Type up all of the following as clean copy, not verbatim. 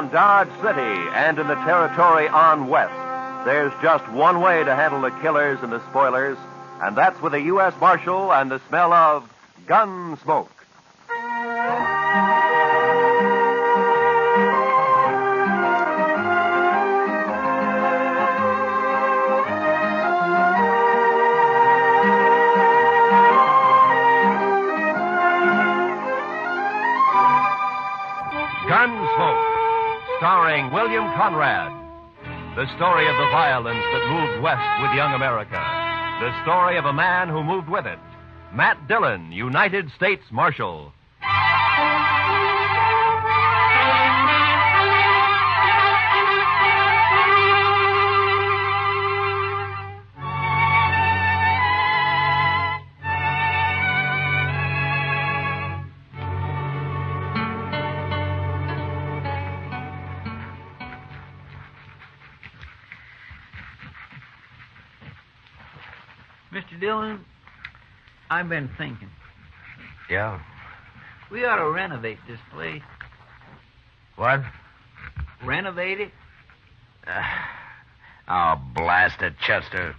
in Dodge City and in the territory on west, there's just one way to handle the killers and the spoilers, and that's with a U.S. Marshal and the smell of Gunsmoke. Gunsmoke, starring William Conrad. The story of the violence that moved west with young America. The story of a man who moved with it. Matt Dillon, United States Marshal. Mr. Dillon, I've been thinking. Yeah? We ought to renovate this place. What? Renovate it? Oh, blast it, Chester.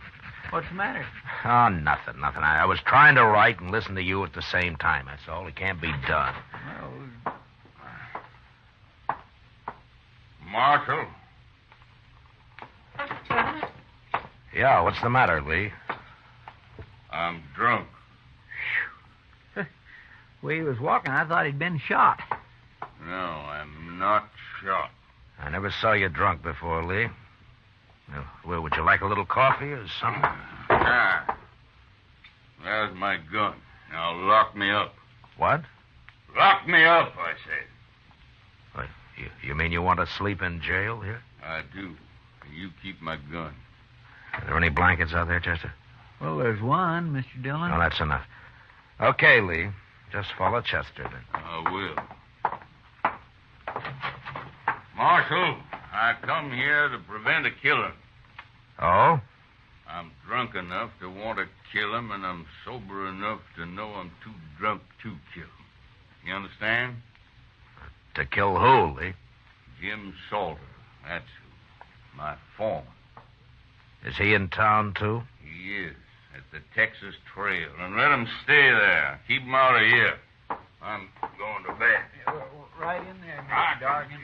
What's the matter? Oh, nothing. I was trying to write and listen to you at the same time. That's all. It can't be done. Well, Marshal. Yeah, what's the matter, Lee? I'm drunk. the way he was walking, I thought he'd been shot. No, I'm not shot. I never saw you drunk before, Lee. Well, would you like a little coffee or something? Ah. There's my gun. Now lock me up. What? Lock me up, I said. What, you mean you want to sleep in jail here? I do. You keep my gun. Are there any blankets out there, Chester? Well, there's one, Mr. Dillon. No, that's enough. Okay, Lee. Just follow Chester, then. I will. Marshal, I come here to prevent a killing. Oh? I'm drunk enough to want to kill him, and I'm sober enough to know I'm too drunk to kill him. You understand? To kill who, Lee? Jim Salter. That's who. My foreman. Is he in town, too? He is. At the Texas Trail. And let him stay there. Keep him out of here. I'm going to bed. Right in there, Mr. Dargan.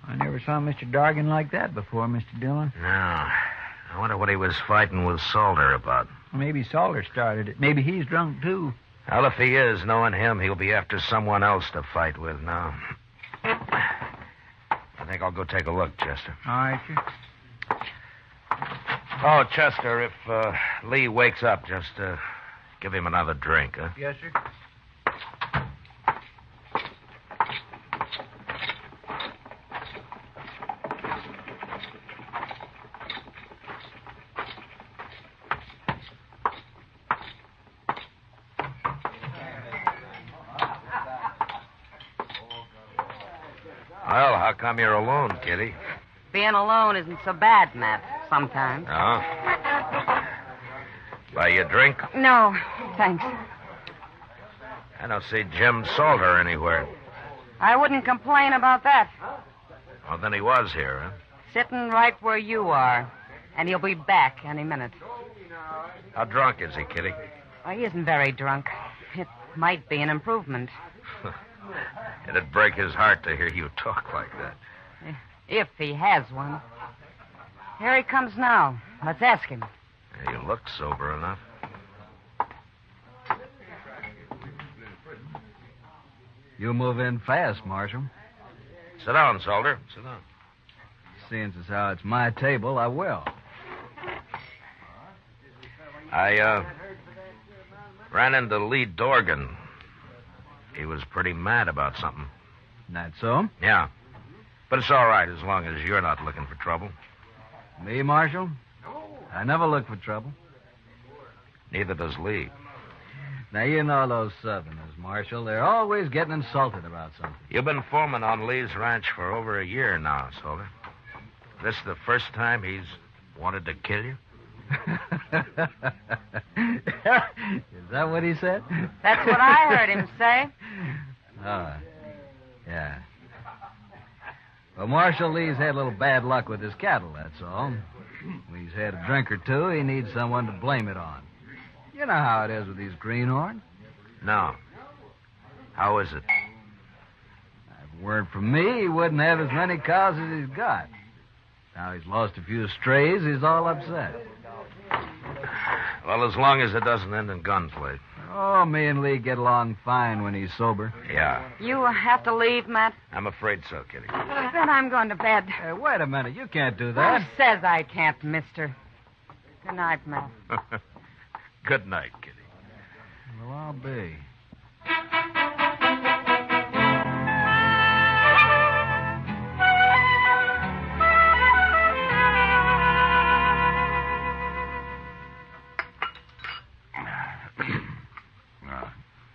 I never saw Mr. Dargan like that before, Mr. Dillon. No. I wonder what he was fighting with Salter about. Maybe Salter started it. Maybe he's drunk, too. Well, if he is, knowing him, he'll be after someone else to fight with now. I think I'll go take a look, Chester. All right, sir. Oh, Chester, if Lee wakes up, just give him another drink, huh? Yes, sir. Well, how come you're alone, Kitty? Being alone isn't so bad, Matt, sometimes. Oh? Buy you a drink? No, thanks. I don't see Jim Salter anywhere. I wouldn't complain about that. Well, then he was here, huh? Sitting right where you are. And he'll be back any minute. How drunk is he, Kitty? Well, he isn't very drunk. It might be an improvement. It'd break his heart to hear you talk like that. If he has one. Here he comes now. Let's ask him. You look sober enough. You move in fast, Marshal. Sit down, Salter. Sit down. Seeing as how it's my table, I will. I ran into Lee Dorgan. He was pretty mad about something. That so? Yeah. But it's all right as long as you're not looking for trouble. Me, Marshal? I never look for trouble. Neither does Lee. Now, you know those Southerners, Marshal. They're always getting insulted about something. You've been foreman on Lee's ranch for over a year now, Salter. This the first time he's wanted to kill you? Is that what he said? That's what I heard him say. Oh, yeah. Well, Marshal Lee's had a little bad luck with his cattle, that's all. When he's had a drink or two, he needs someone to blame it on. You know how it is with these greenhorns. No. How is it? If it weren't for me, he wouldn't have as many cows as he's got. Now he's lost a few strays, he's all upset. Well, as long as it doesn't end in gunplay. Oh, me and Lee get along fine when he's sober. Yeah. You have to leave, Matt? I'm afraid so, Kitty. Then I'm going to bed. Hey, wait a minute. You can't do Who that. says I can't, mister? Good night, Matt. Good night, Kitty. Well, I'll be.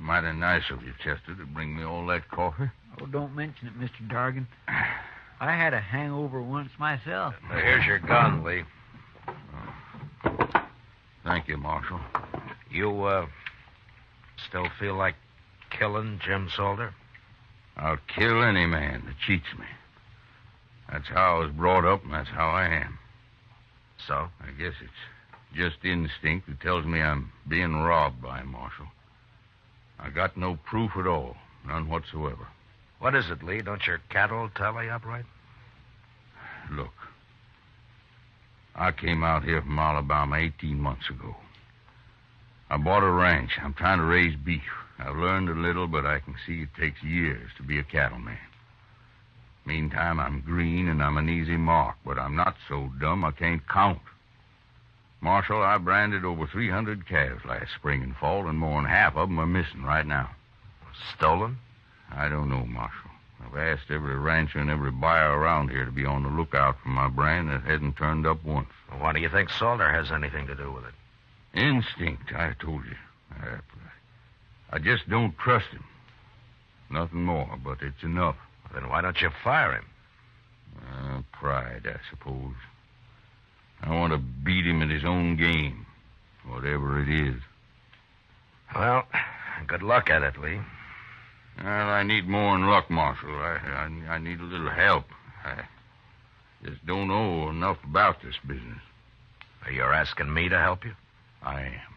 Mighty nice of you, Chester, to bring me all that coffee. Oh, don't mention it, Mr. Dargan. I had a hangover once myself. Here's your gun, Lee. Thank you, Marshal. You, still feel like killing Jim Salter? I'll kill any man that cheats me. That's how I was brought up, and that's how I am. So? I guess it's just instinct that tells me I'm being robbed by him, Marshal. I got no proof at all. None whatsoever. What is it, Lee? Don't your cattle tally up right? Look, I came out here from Alabama 18 months ago. I bought a ranch. I'm trying to raise beef. I've learned a little, but I can see it takes years to be a cattleman. Meantime, I'm green and I'm an easy mark, but I'm not so dumb I can't count. Marshal, I branded over 300 calves last spring and fall, and more than half of them are missing right now. Stolen? I don't know, Marshal. I've asked every rancher and every buyer around here to be on the lookout for my brand that hasn't turned up once. Well, why do you think Salter has anything to do with it? Instinct, I told you. I just don't trust him. Nothing more, but it's enough. Well, then why don't you fire him? Pride, I suppose. I want to beat him at his own game, whatever it is. Well, good luck at it, Lee. Well, I need more than luck, Marshal. I need a little help. I just don't know enough about this business. You're asking me to help you? I am.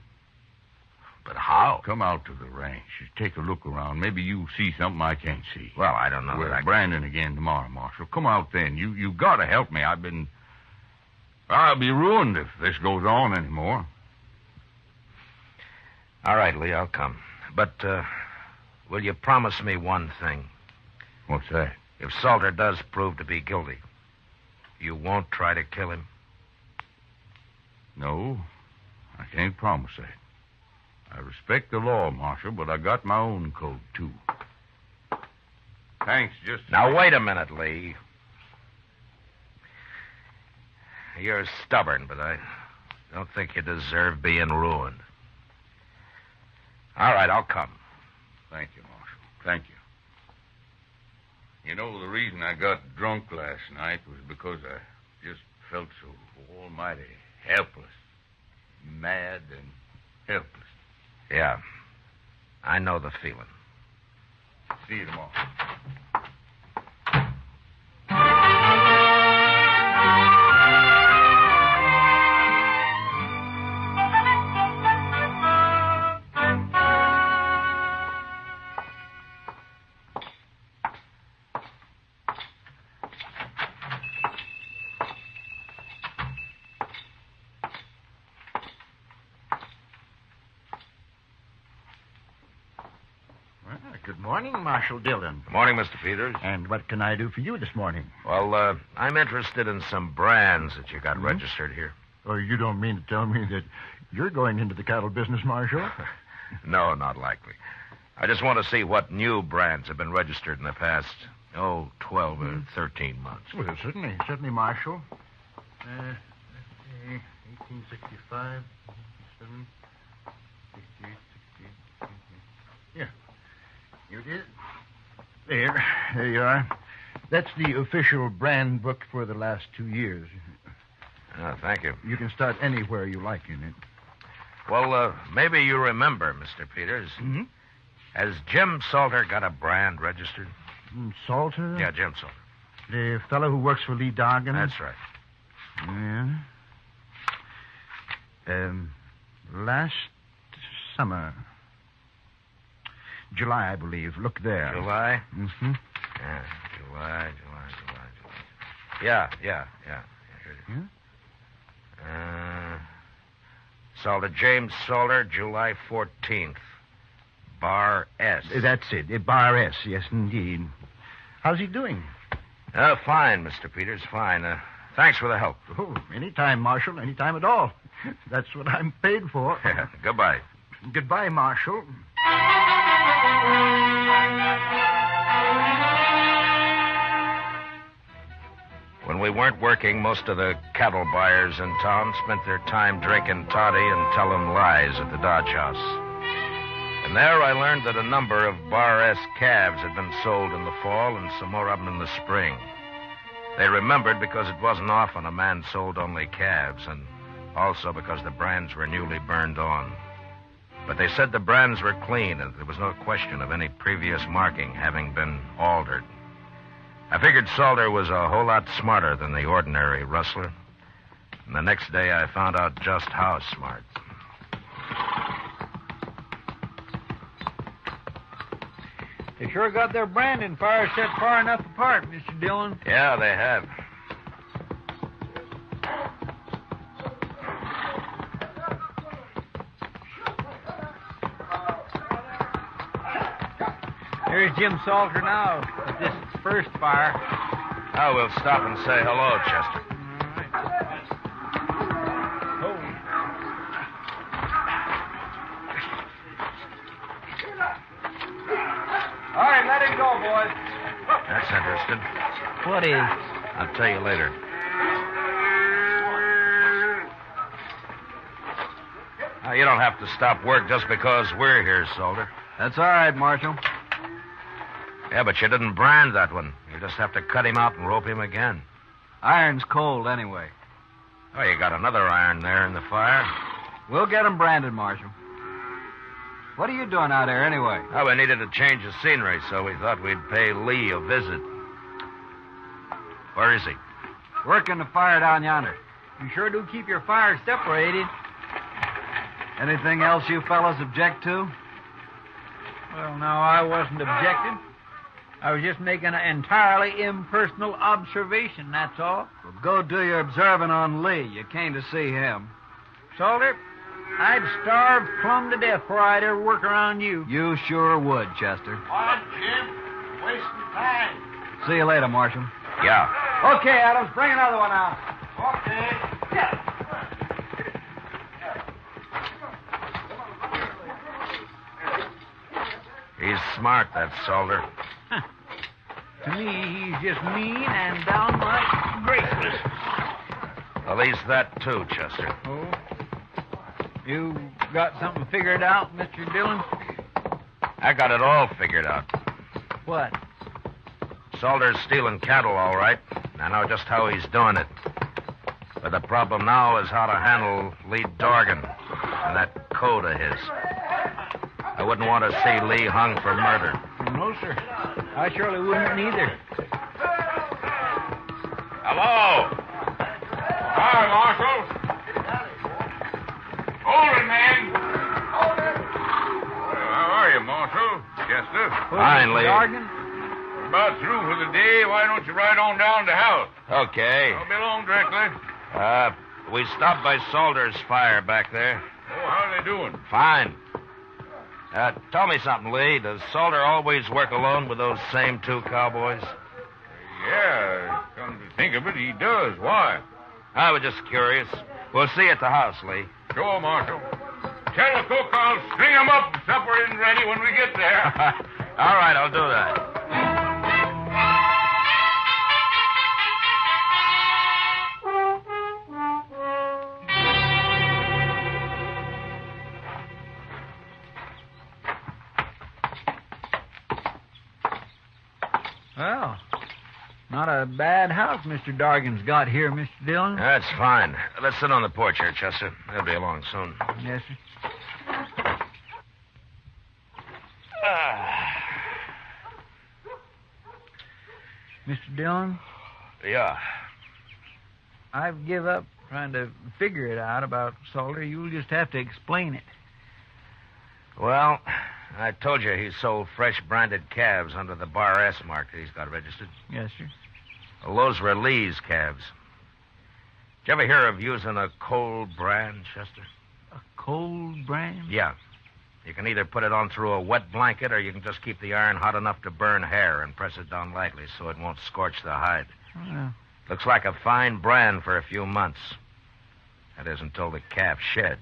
But how? Come out to the ranch. Take a look around. Maybe you'll see something I can't see. Well, I don't know. We're branding again tomorrow, Marshal. Come out then. You got to help me. I'll be ruined if this goes on anymore. All right, Lee, I'll come. But, will you promise me one thing? What's that? If Salter does prove to be guilty, you won't try to kill him? No, I can't promise that. I respect the law, Marshal, but I got my own code, too. Thanks, just... Now, wait a minute, Lee. You're stubborn, but I don't think you deserve being ruined. All right, I'll come. Thank you, Marshal. Thank you. You know, the reason I got drunk last night was because I just felt so almighty helpless. Mad and helpless. Yeah, I know the feeling. See you tomorrow. Good morning, Marshal Dillon. Good morning, Mr. Peters. And what can I do for you this morning? Well, I'm interested in some brands that you got registered here. Oh, you don't mean to tell me that you're going into the cattle business, Marshal? No, not likely. I just want to see what new brands have been registered in the past, 12 or 13 months. Well, certainly, Marshal. 1865, 67, 68, 68. Yeah. Here it is. There you are. That's the official brand book for the last 2 years. Oh, thank you. You can start anywhere you like in it. Well, maybe you remember, Mr. Peters. Mm-hmm. Has Jim Salter got a brand registered? Salter? Yeah, Jim Salter. The fellow who works for Lee Dargan? That's right. Yeah. Last summer. July, I believe. Look there. July? Mm-hmm. Yeah, July. Yeah. Here it is. Salter, James Salter, July 14th. Bar S. That's it. Bar S, yes, indeed. How's he doing? Fine, Mr. Peters, fine. Thanks for the help. Oh, anytime, Marshal. Anytime at all. That's what I'm paid for. Goodbye. Goodbye, Marshal. When we weren't working, most of the cattle buyers in town spent their time drinking toddy and telling lies at the Dodge House. And there I learned that a number of Bar S calves had been sold in the fall and some more of them in the spring. They remembered because it wasn't often a man sold only calves, and also because the brands were newly burned on. But they said the brands were clean, and there was no question of any previous marking having been altered. I figured Salter was a whole lot smarter than the ordinary rustler. And the next day I found out just how smart. They sure got their branding fires set far enough apart, Mr. Dillon. Yeah, they have. There's Jim Salter now at this first fire. Oh, we'll stop and say hello, Chester. All right, let him go, boys. That's interesting. What is? I'll tell you later. Now, you don't have to stop work just because we're here, Salter. That's all right, Marshal. Yeah, but you didn't brand that one. You just have to cut him out and rope him again. Iron's cold anyway. Oh, you got another iron there in the fire. We'll get him branded, Marshal. What are you doing out there anyway? Oh, we needed a change of scenery, so we thought we'd pay Lee a visit. Where is he? Working the fire down yonder. You sure do keep your fires separated. Anything else you fellas object to? Well, no, I wasn't objecting. I was just making an entirely impersonal observation, that's all. Well, go do your observing on Lee. You came to see him. Salter, I'd starve plumb to death before I'd ever work around you. You sure would, Chester. What, Jim? Wasting time. See you later, Marshal. Yeah. Okay, Adams, bring another one out. Okay. He's smart, that Salter. To me, he's just mean and downright graceless. Well, he's that too, Chester. Oh? You got something figured out, Mr. Dillon? I got it all figured out. What? Salter's stealing cattle, all right. I know just how he's doing it. But the problem now is how to handle Lee Dorgan and that code of his. I wouldn't want to see Lee hung for murder. No, sir. I surely wouldn't either. Hello. Hi, Marshal. Hold it, man. How are you, Marshal? Chester? Fine, Lee. Dorgan? We're about through for the day. Why don't you ride on down to the house? Okay. I'll be along directly. We stopped by Salter's fire back there. Oh, how are they doing? Fine. Tell me something, Lee. Does Salter always work alone with those same two cowboys? Yeah, come to think of it, he does. Why? I was just curious. We'll see you at the house, Lee. Sure, Marshal. Tell the cook I'll string 'em up and supper isn't ready when we get there. All right, I'll do that. Well, Not a bad house Mr. Dargan's got here, Mr. Dillon. That's fine. Let's sit on the porch here, Chester. They'll be along soon. Yes, sir. Mr. Dillon, Yeah. I've give up trying to figure it out about Salter. You'll just have to explain it. Well, I told you he sold fresh branded calves under the Bar S mark that he's got registered. Yes, sir. Well, those were Lee's calves. Did you ever hear of using a cold brand, Chester? A cold brand? Yeah. You can either put it on through a wet blanket or you can just keep the iron hot enough to burn hair and press it down lightly so it won't scorch the hide. Well, Looks like a fine brand for a few months. That is until the calf sheds.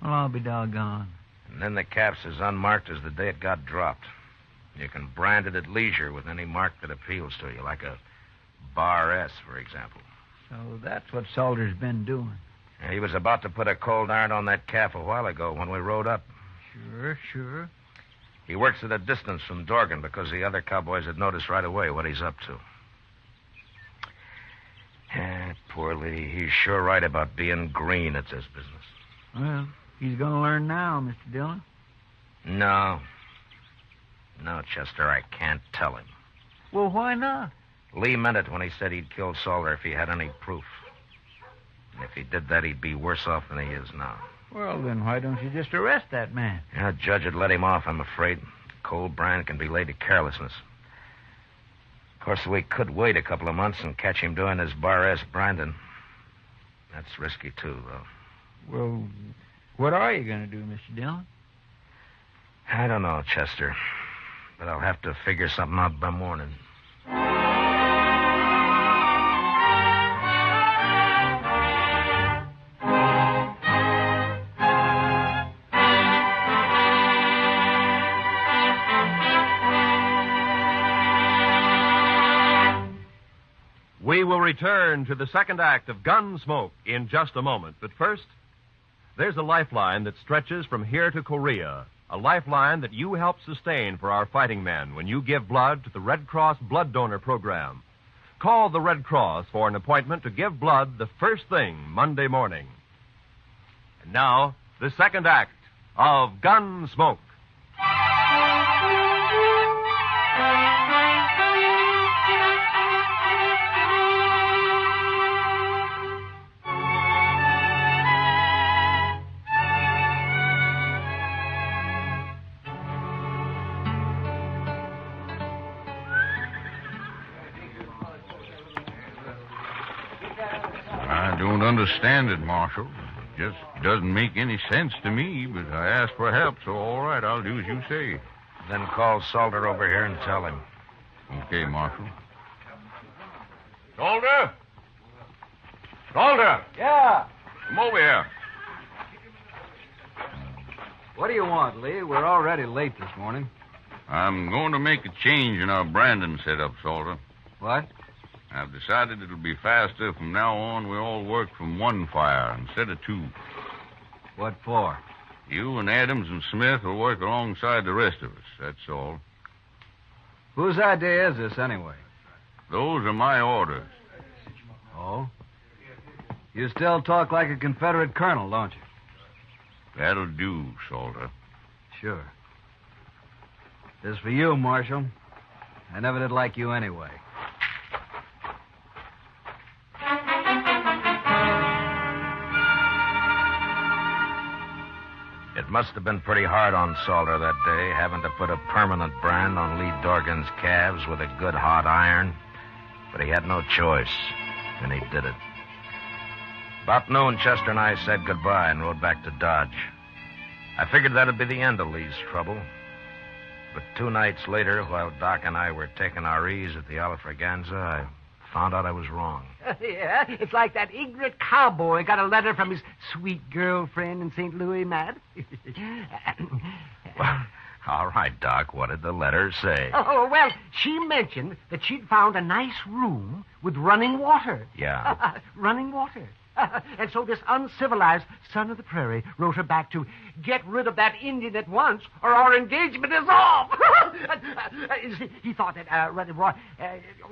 I'll be doggone. And then the calf's as unmarked as the day it got dropped. You can brand it at leisure with any mark that appeals to you, like a Bar S, for example. So that's what Salter's been doing. He was about to put a cold iron on that calf a while ago when we rode up. Sure. He works at a distance from Dorgan because the other cowboys had noticed right away what he's up to. Poor Lee. He's sure right about being green at this business. Well, he's going to learn now, Mr. Dillon. No, Chester, I can't tell him. Well, why not? Lee meant it when he said he'd kill Salter if he had any proof. And if he did that, he'd be worse off than he is now. Well, then why don't you just arrest that man? Yeah, the judge would let him off, I'm afraid. Cold brand can be laid to carelessness. Of course, we could wait a couple of months and catch him doing his Bar S branding. That's risky, too, though. Well, what are you going to do, Mr. Dillon? I don't know, Chester. But I'll have to figure something out by morning. We will return to the second act of Gunsmoke in just a moment. But first, there's a lifeline that stretches from here to Korea. A lifeline that you help sustain for our fighting men when you give blood to the Red Cross Blood Donor Program. Call the Red Cross for an appointment to give blood the first thing Monday morning. And now, the second act of Gunsmoke. I don't understand it, Marshal. It just doesn't make any sense to me, but I asked for help, so all right, I'll do as you say. Then call Salter over here and tell him. Okay, Marshal. Salter! Salter! Yeah. Come over here. What do you want, Lee? We're already late this morning. I'm going to make a change in our branding setup, Salter. What? I've decided it'll be faster. From now on, we all work from one fire instead of two. What for? You and Adams and Smith will work alongside the rest of us, that's all. Whose idea is this, anyway? Those are my orders. Oh? You still talk like a Confederate colonel, don't you? That'll do, Salter. Sure. This is for you, Marshal. I never did like you anyway. It must have been pretty hard on Salter that day, having to put a permanent brand on Lee Dorgan's calves with a good hot iron. But he had no choice, and he did it. About noon, Chester and I said goodbye and rode back to Dodge. I figured that'd be the end of Lee's trouble. But 2 nights later, while Doc and I were taking our ease at the Alfraganza, I found out I was wrong. Yeah, it's like that ignorant cowboy got a letter from his sweet girlfriend in St. Louis, Matt. Well, all right, Doc, what did the letter say? Oh, well, she mentioned that she'd found a nice room with running water. Yeah. Running water. And so this uncivilized son of the prairie wrote her back to get rid of that Indian at once, or our engagement is off. He thought that,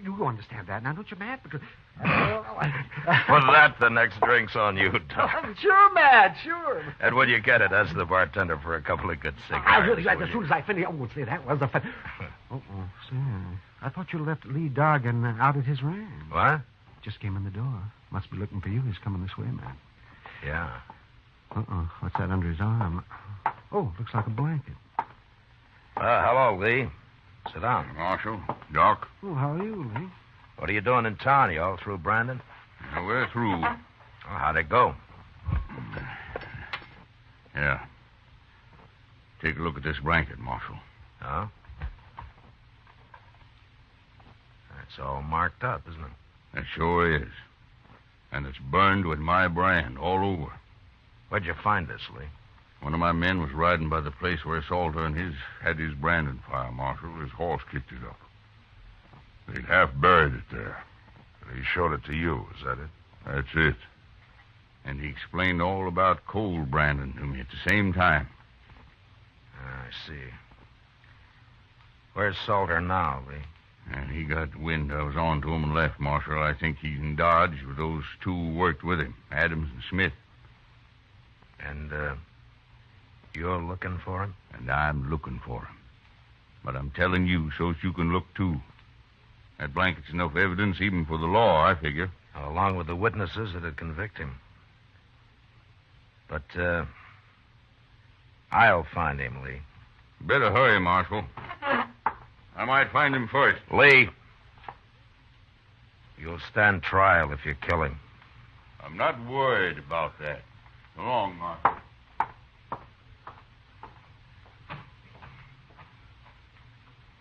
you understand that now, don't you, Matt? Because, For that, the next drink's on you, Doc. Sure, Matt, sure. And when you get it, ask the bartender for a couple of good I cigars. really, as soon as I finish. Oh, see, that was a fun. See, I thought you left Lee Dargan out at his ranch. What? Just came in the door. Must be looking for you. He's coming this way, Matt. Yeah. What's that under his arm? Oh, looks like a blanket. Hello, Lee. Sit down. Marshal, Doc. Oh, how are you, Lee? What are you doing in town? You all through, Brandon? Now, we're through. Well, how'd it go? Yeah. Take a look at this blanket, Marshal. Huh? It's all marked up, isn't it? It sure is. And it's burned with my brand all over. Where'd you find this, Lee? One of my men was riding by the place where Salter and his had his branding fire, Marshal. His horse kicked it up. They'd half buried it there. He showed it to you, is that it? That's it. And he explained all about cold branding to me at the same time. I see. Where's Salter now, Lee? And he got wind I was on to him and left, Marshal. I think he's in Dodge with those two who worked with him, Adams and Smith. And, you're looking for him? And I'm looking for him. But I'm telling you so you can look, too. That blanket's enough evidence even for the law, I figure. Along with the witnesses that'd convict him. But, I'll find him, Lee. Better hurry, Marshal. I might find him first. Lee, you'll stand trial if you kill him. I'm not worried about that. So long, Marshal.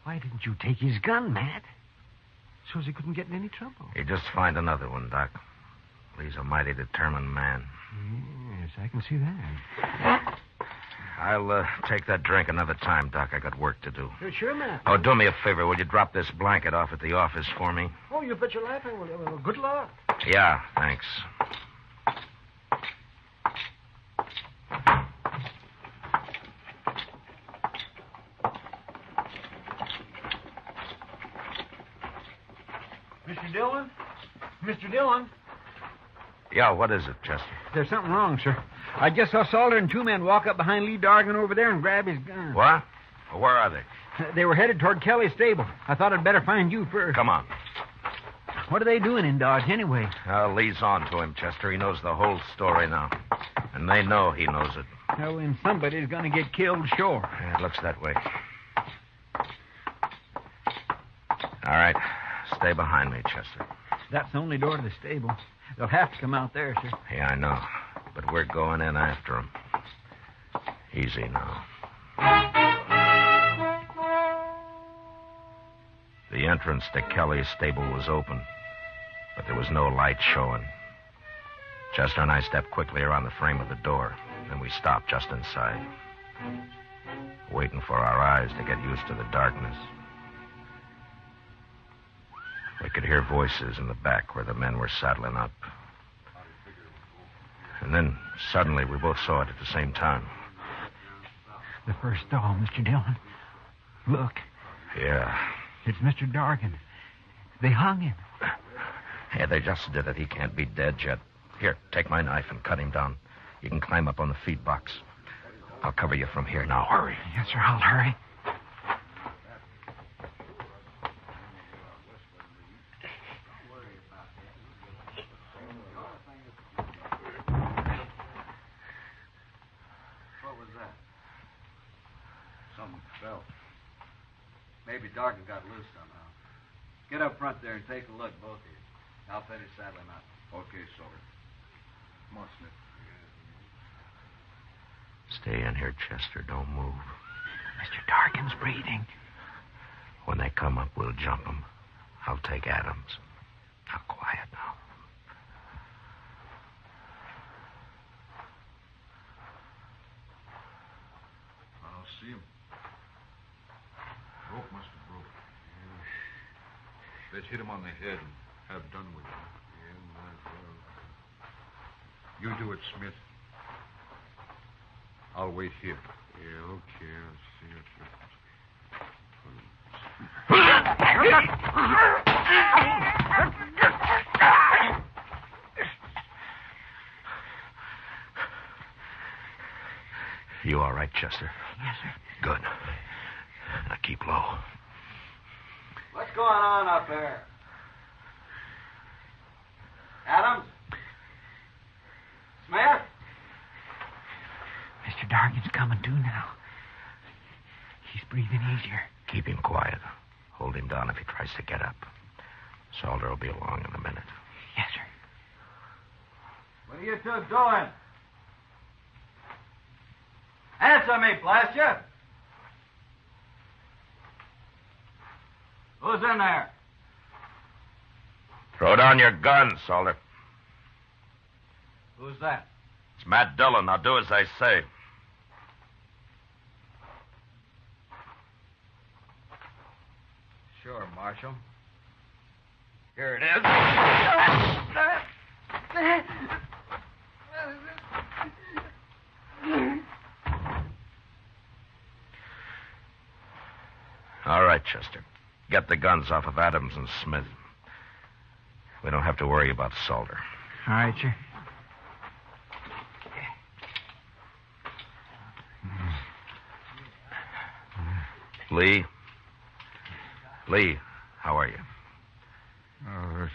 Why didn't you take his gun, Matt? So he couldn't get in any trouble. You just find another one, Doc. Lee's a mighty determined man. Yes, I can see that. I'll take that drink another time, Doc. I got work to do. Sure, Matt. Oh, do me a favor. Will you drop this blanket off at the office for me? Oh, you bet your life I will. Well, good luck. Yeah, thanks. Mr. Dillon? Mr. Dillon? Yeah, what is it, Chester? There's something wrong, sir. I just saw Salter and two men walk up behind Lee Dargan over there and grab his gun. What? Well, where are they? They were headed toward Kelly's stable. I thought I'd better find you first. Come on. What are they doing in Dodge, anyway? Lee's on to him, Chester. He knows the whole story now. And they know he knows it. Well, then somebody's going to get killed, sure. Yeah, it looks that way. All right. Stay behind me, Chester. That's the only door to the stable. They'll have to come out there, sir. Yeah, I know. But we're going in after him. Easy now. The entrance to Kelly's stable was open, but there was no light showing. Chester and I stepped quickly around the frame of the door, then we stopped just inside, waiting for our eyes to get used to the darkness. We could hear voices in the back where the men were saddling up. And then, suddenly, we both saw it at the same time. The first stall, Mr. Dillon. Look. Yeah. It's Mr. Dargan. They hung him. Yeah, they just did it. He can't be dead yet. Here, take my knife and cut him down. You can climb up on the feed box. I'll cover you from here. Now, hurry. Yes, sir, I'll hurry. Something fell. Maybe Dargan got loose somehow. Get up front there and take a look, both of you. I'll finish saddling up. Okay, Salter. Come on, Smith. Stay in here, Chester. Don't move. Mr. Dargan's breathing. When they come up, we'll jump them. I'll take Adams. Now, quiet now. I don't see him. Rope must have broke. Let's hit him on the head and have done with it. You do it, Smith. I'll wait here. Yeah, okay. Let's see You all right, Chester? Yes, sir. Good. Now keep low. What's going on up there? Adams? Smith? Mr. Dargan's coming to now. He's breathing easier. Keep him quiet. Hold him down if he tries to get up. Salter will be along in a minute. Yes, sir. What are you two doing? Answer me, blast you! Who's in there? Throw down your gun, Salter. Who's that? It's Matt Dillon. Now do as I say. Sure, Marshal. Here it is. All right, Chester. Get the guns off of Adams and Smith. We don't have to worry about Salter. All right, sir. Lee? Lee, how are you? Oh, it's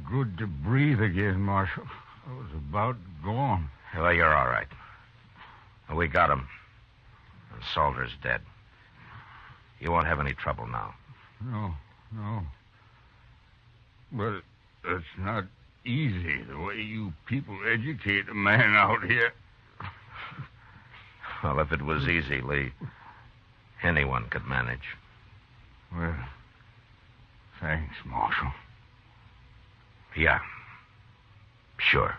good to breathe again, Marshal. I was about gone. Well, you're all right. We got him. And Salter's dead. You won't have any trouble now. No. But it's not easy the way you people educate a man out here. Well, if it was easy, Lee, anyone could manage. Well, thanks, Marshal. Yeah. Sure.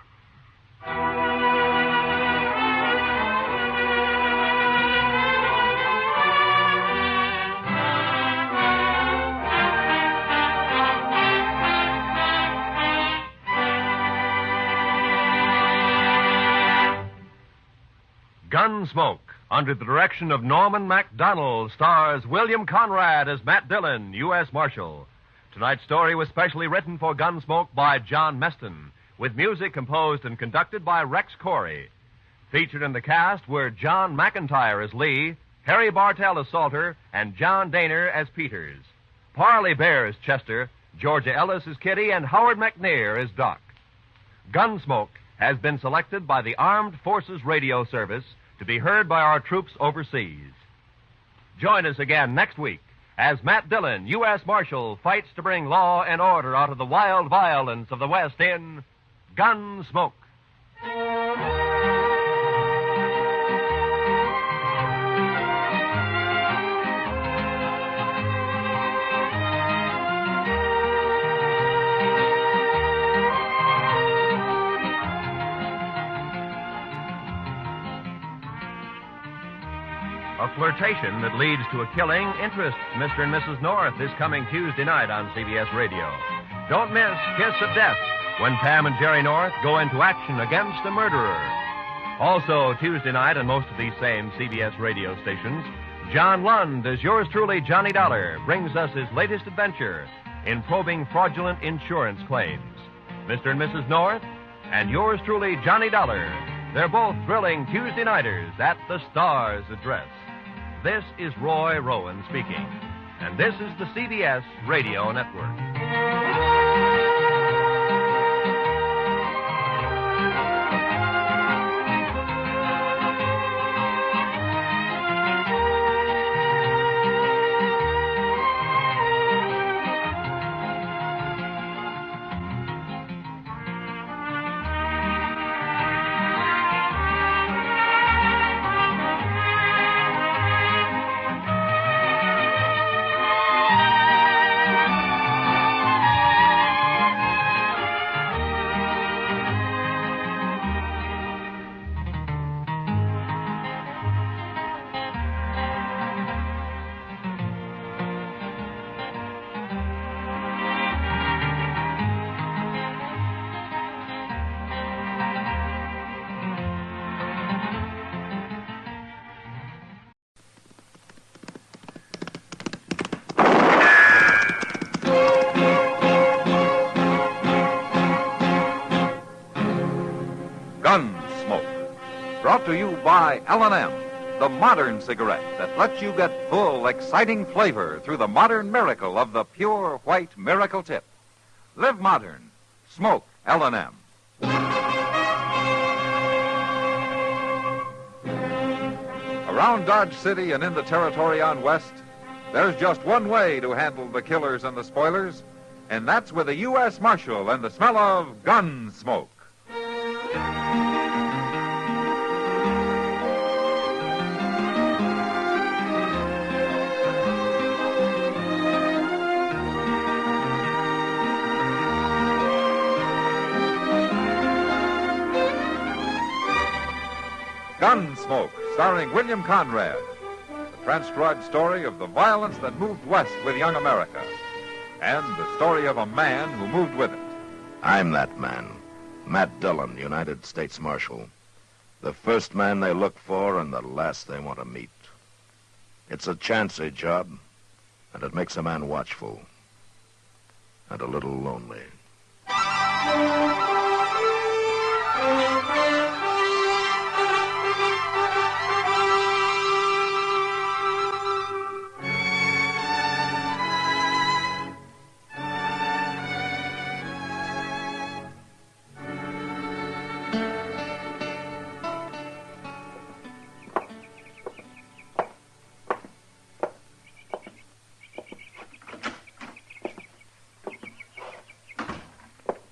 Gunsmoke, under the direction of Norman MacDonald, stars William Conrad as Matt Dillon, U.S. Marshal. Tonight's story was specially written for Gunsmoke by John Meston, with music composed and conducted by Rex Corey. Featured in the cast were John McIntyre as Lee, Harry Bartell as Salter, and John Daner as Peters. Parley Bear as Chester, Georgia Ellis as Kitty, and Howard McNair as Doc. Gunsmoke has been selected by the Armed Forces Radio Service to be heard by our troops overseas. Join us again next week as Matt Dillon, U.S. Marshal, fights to bring law and order out of the wild violence of the West in Gunsmoke. A flirtation that leads to a killing interests Mr. and Mrs. North this coming Tuesday night on CBS Radio. Don't miss Kiss of Death when Pam and Jerry North go into action against a murderer. Also, Tuesday night on most of these same CBS radio stations, John Lund, as yours truly, Johnny Dollar, brings us his latest adventure in probing fraudulent insurance claims. Mr. and Mrs. North and yours truly, Johnny Dollar. They're both thrilling Tuesday nighters at the Star's address. This is Roy Rowan speaking, and this is the CBS Radio Network. Brought to you by L&M, the modern cigarette that lets you get full, exciting flavor through the modern miracle of the pure white miracle tip. Live modern. Smoke L&M. Around Dodge City and in the territory on West, there's just one way to handle the killers and the spoilers, and that's with a U.S. Marshal and the smell of Gunsmoke. Gunsmoke, starring William Conrad. The transcribed story of the violence that moved west with young America. And the story of a man who moved with it. I'm that man, Matt Dillon, United States Marshal. The first man they look for and the last they want to meet. It's a chancy job, and it makes a man watchful and a little lonely.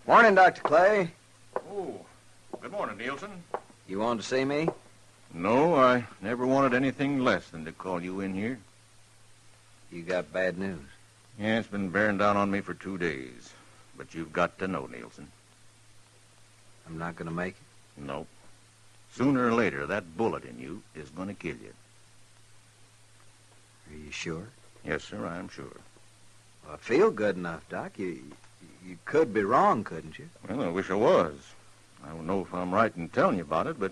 Morning, Dr. Clay. Oh, good morning, Neielson. You wanted to see me? No, I never wanted anything less than to call you in here. You got bad news. Yeah, it's been bearing down on me for 2 days. But you've got to know, Neielson. I'm not going to make it? No. Sooner or later, that bullet in you is going to kill you. Are you sure? Yes, sir, I'm sure. Well, I feel good enough, Doc. You could be wrong, couldn't you? Well, I wish I was. I don't know if I'm right in telling you about it, but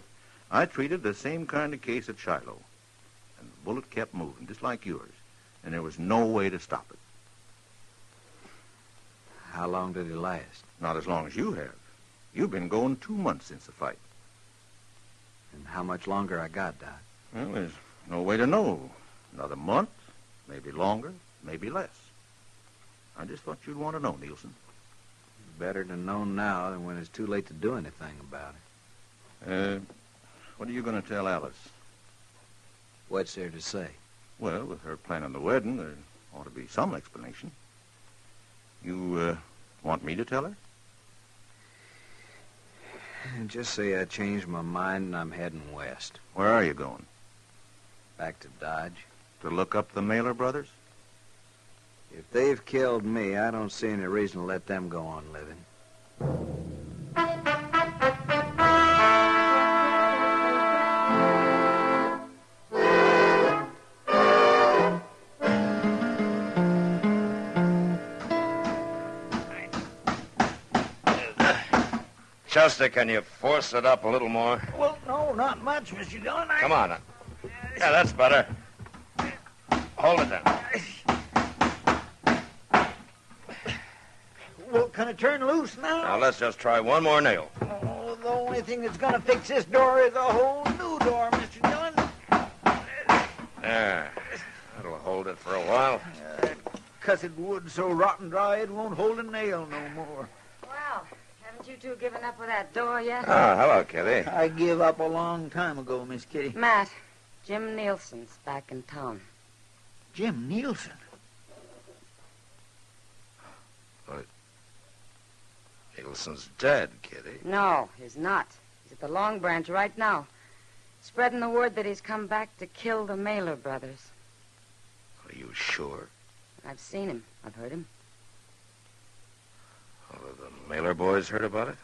I treated the same kind of case at Shiloh. And the bullet kept moving, just like yours. And there was no way to stop it. How long did it last? Not as long as you have. You've been going 2 months since the fight. And how much longer I got, Doc? Well, there's no way to know. Another month, maybe longer, maybe less. I just thought you'd want to know, Neielson. Better to know now than when it's too late to do anything about it. What are you going to tell Alice? What's there to say? Well, with her planning the wedding, there ought to be some explanation. You, want me to tell her? Just say I changed my mind and I'm heading west. Where are you going? Back to Dodge. To look up the Mailer brothers? If they've killed me, I don't see any reason to let them go on living. Chester, can you force it up a little more? Well, no, not much, Mr. Dillon. Come on. Yeah, that's better. Hold it down. Well, can it turn loose now? Now, let's just try one more nail. Oh, the only thing that's going to fix this door is a whole new door, Mr. Dillon. There. That'll hold it for a while. That cussed wood's so rotten dry it won't hold a nail no more. Well, haven't you two given up with that door yet? Oh, hello, Kitty. I give up a long time ago, Miss Kitty. Matt, Jim Neielson's back in town. Jim Neielson? Neielson's dead, Kitty. No, he's not. He's at the Long Branch right now, spreading the word that he's come back to kill the Mailer brothers. Are you sure? I've seen him. I've heard him. Well, have the Mailer boys heard about it?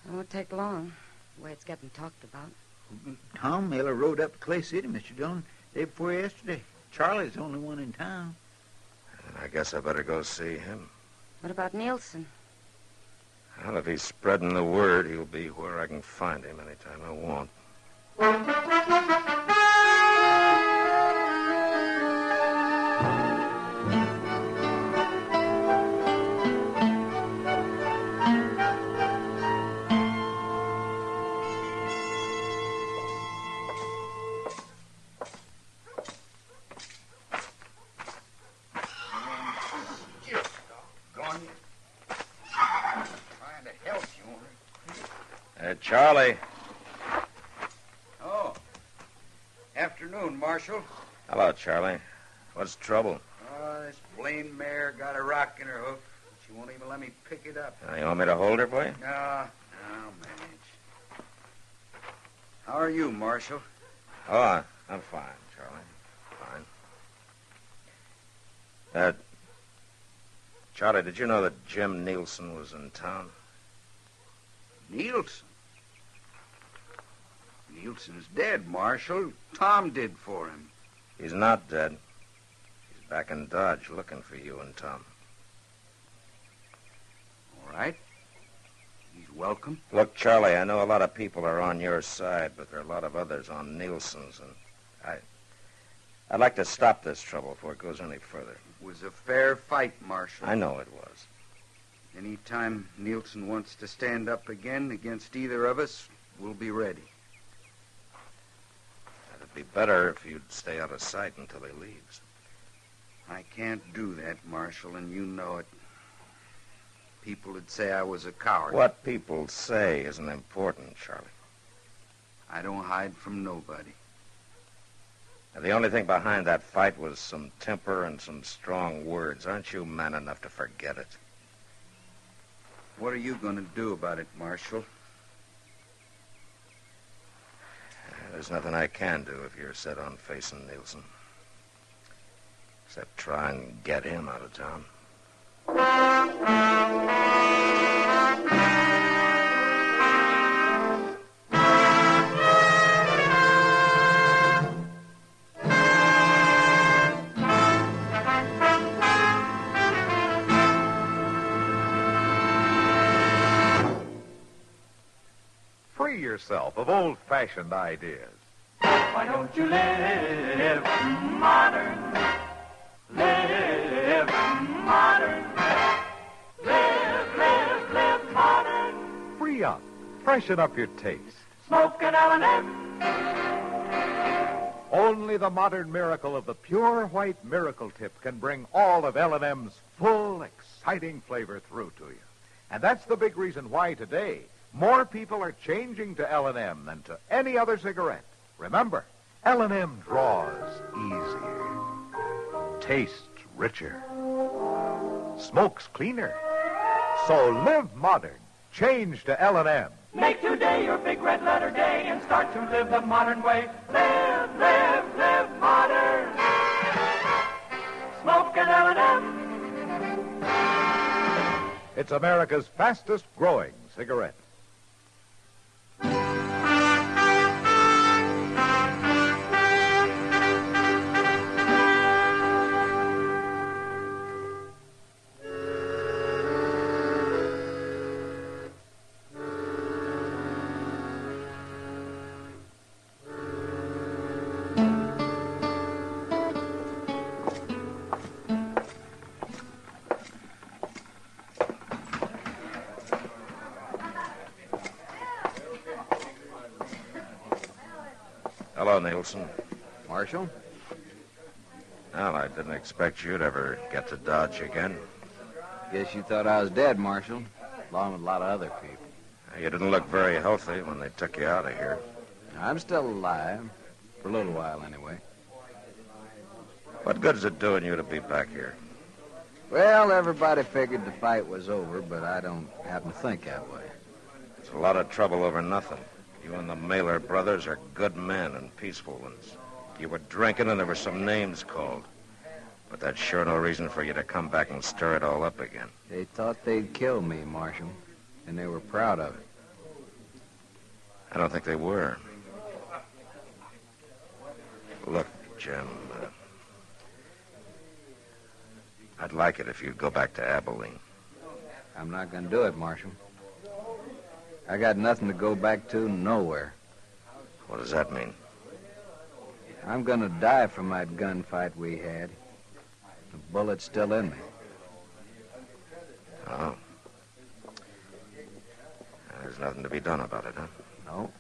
It won't take long, the way it's getting talked about. Tom Mailer rode up to Clay City, Mr. Dillon, day before yesterday. Charlie's the only one in town. And I guess I better go see him. What about Neielson? Well, if he's spreading the word, he'll be where I can find him anytime I want. Charlie. Oh. Afternoon, Marshal. Hello, Charlie. What's the trouble? Oh, this blamed mare got a rock in her hoof. She won't even let me pick it up. You want me to hold her for you? No, I'll manage. How are you, Marshal? Oh, I'm fine, Charlie. Fine. Charlie, did you know that Jim Neielson was in town? Neielson? Neielson's dead, Marshal. Tom did for him. He's not dead. He's back in Dodge looking for you and Tom. All right. He's welcome. Look, Charlie, I know a lot of people are on your side, but there are a lot of others on Neielson's, and I'd like to stop this trouble before it goes any further. It was a fair fight, Marshal. I know it was. Any time Neielson wants to stand up again against either of us, we'll be ready. It'd be better if you'd stay out of sight until he leaves. I can't do that, Marshal, and you know it. People would say I was a coward. What people say isn't important, Charlie. I don't hide from nobody. Now, the only thing behind that fight was some temper and some strong words. Aren't you man enough to forget it? What are you going to do about it, Marshal? There's nothing I can do if you're set on facing Neielson. Except try and get him out of town. Free yourself of old-fashioned ideas. Why don't you live modern? Live modern. Live modern. Free up. Freshen up your taste. Smoke an L&M. Only the modern miracle of the pure white miracle tip can bring all of L&M's full, exciting flavor through to you. And that's the big reason why today more people are changing to L&M than to any other cigarette. Remember, L&M draws easier, tastes richer, smokes cleaner. So live modern. Change to L&M. Make today your big red letter day and start to live the modern way. Live modern. Smoke an L&M. It's America's fastest growing cigarette. Hello, Neielson. Marshal? Well, I didn't expect you'd ever get to Dodge again. Guess you thought I was dead, Marshal, along with a lot of other people. You didn't look very healthy when they took you out of here. I'm still alive, for a little while anyway. What good is it doing you to be back here? Well, everybody figured the fight was over, but I don't happen to think that way. It's a lot of trouble over nothing. You and the Mailer brothers are good men and peaceful ones. You were drinking and there were some names called. But that's sure no reason for you to come back and stir it all up again. They thought they'd kill me, Marshal, and they were proud of it. I don't think they were. Look, Jim, I'd like it if you'd go back to Abilene. I'm not going to do it, Marshal. I got nothing to go back to, nowhere. What does that mean? I'm going to die from that gunfight we had. The bullet's still in me. Oh. There's nothing to be done about it, huh? No.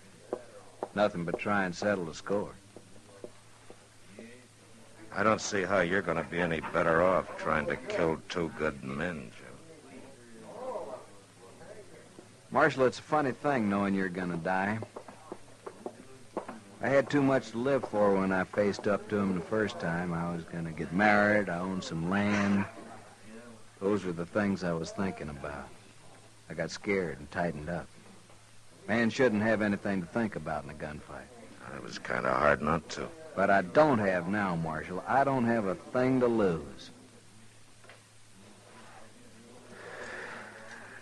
Nothing but try and settle the score. I don't see how you're going to be any better off trying to kill two good men, Jim. Marshal, it's a funny thing knowing you're gonna die. I had too much to live for when I faced up to him the first time. I was gonna get married, I owned some land. Those were the things I was thinking about. I got scared and tightened up. Man shouldn't have anything to think about in a gunfight. It was kind of hard not to. But I don't have now, Marshal. I don't have a thing to lose.